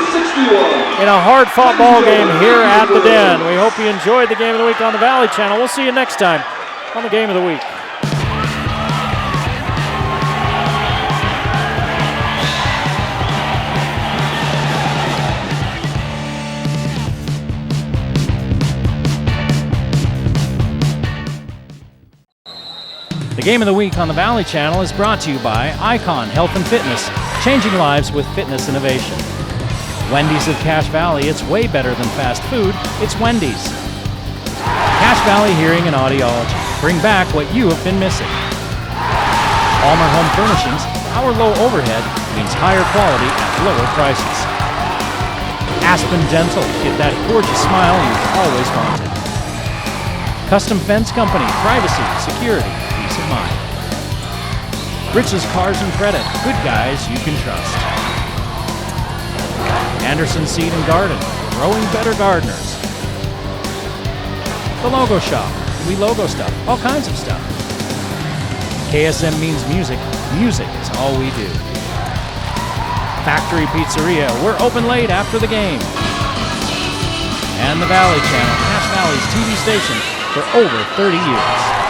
in a hard-fought ball game here at the Den. We hope you enjoyed the Game of the Week on the Valley Channel. We'll see you next time on the Game of the Week. The Game of the Week on the Valley Channel is brought to you by Icon Health and Fitness, changing lives with fitness innovation. Wendy's of Cache Valley, it's way better than fast food, it's Wendy's. Cache Valley Hearing and Audiology, bring back what you have been missing. Palmer Home Furnishings, our low overhead means higher quality at lower prices. Aspen Dental, get that gorgeous smile you've always wanted. Custom Fence Company, privacy, security, peace of mind. Rich's Cars and Credit, good guys you can trust. Anderson Seed and Garden, growing better gardeners. The Logo Shop, we logo stuff, all kinds of stuff. KSM means music, music is all we do. Factory Pizzeria, we're open late after the game. And the Valley Channel, Cache Valley's TV station for over 30 years.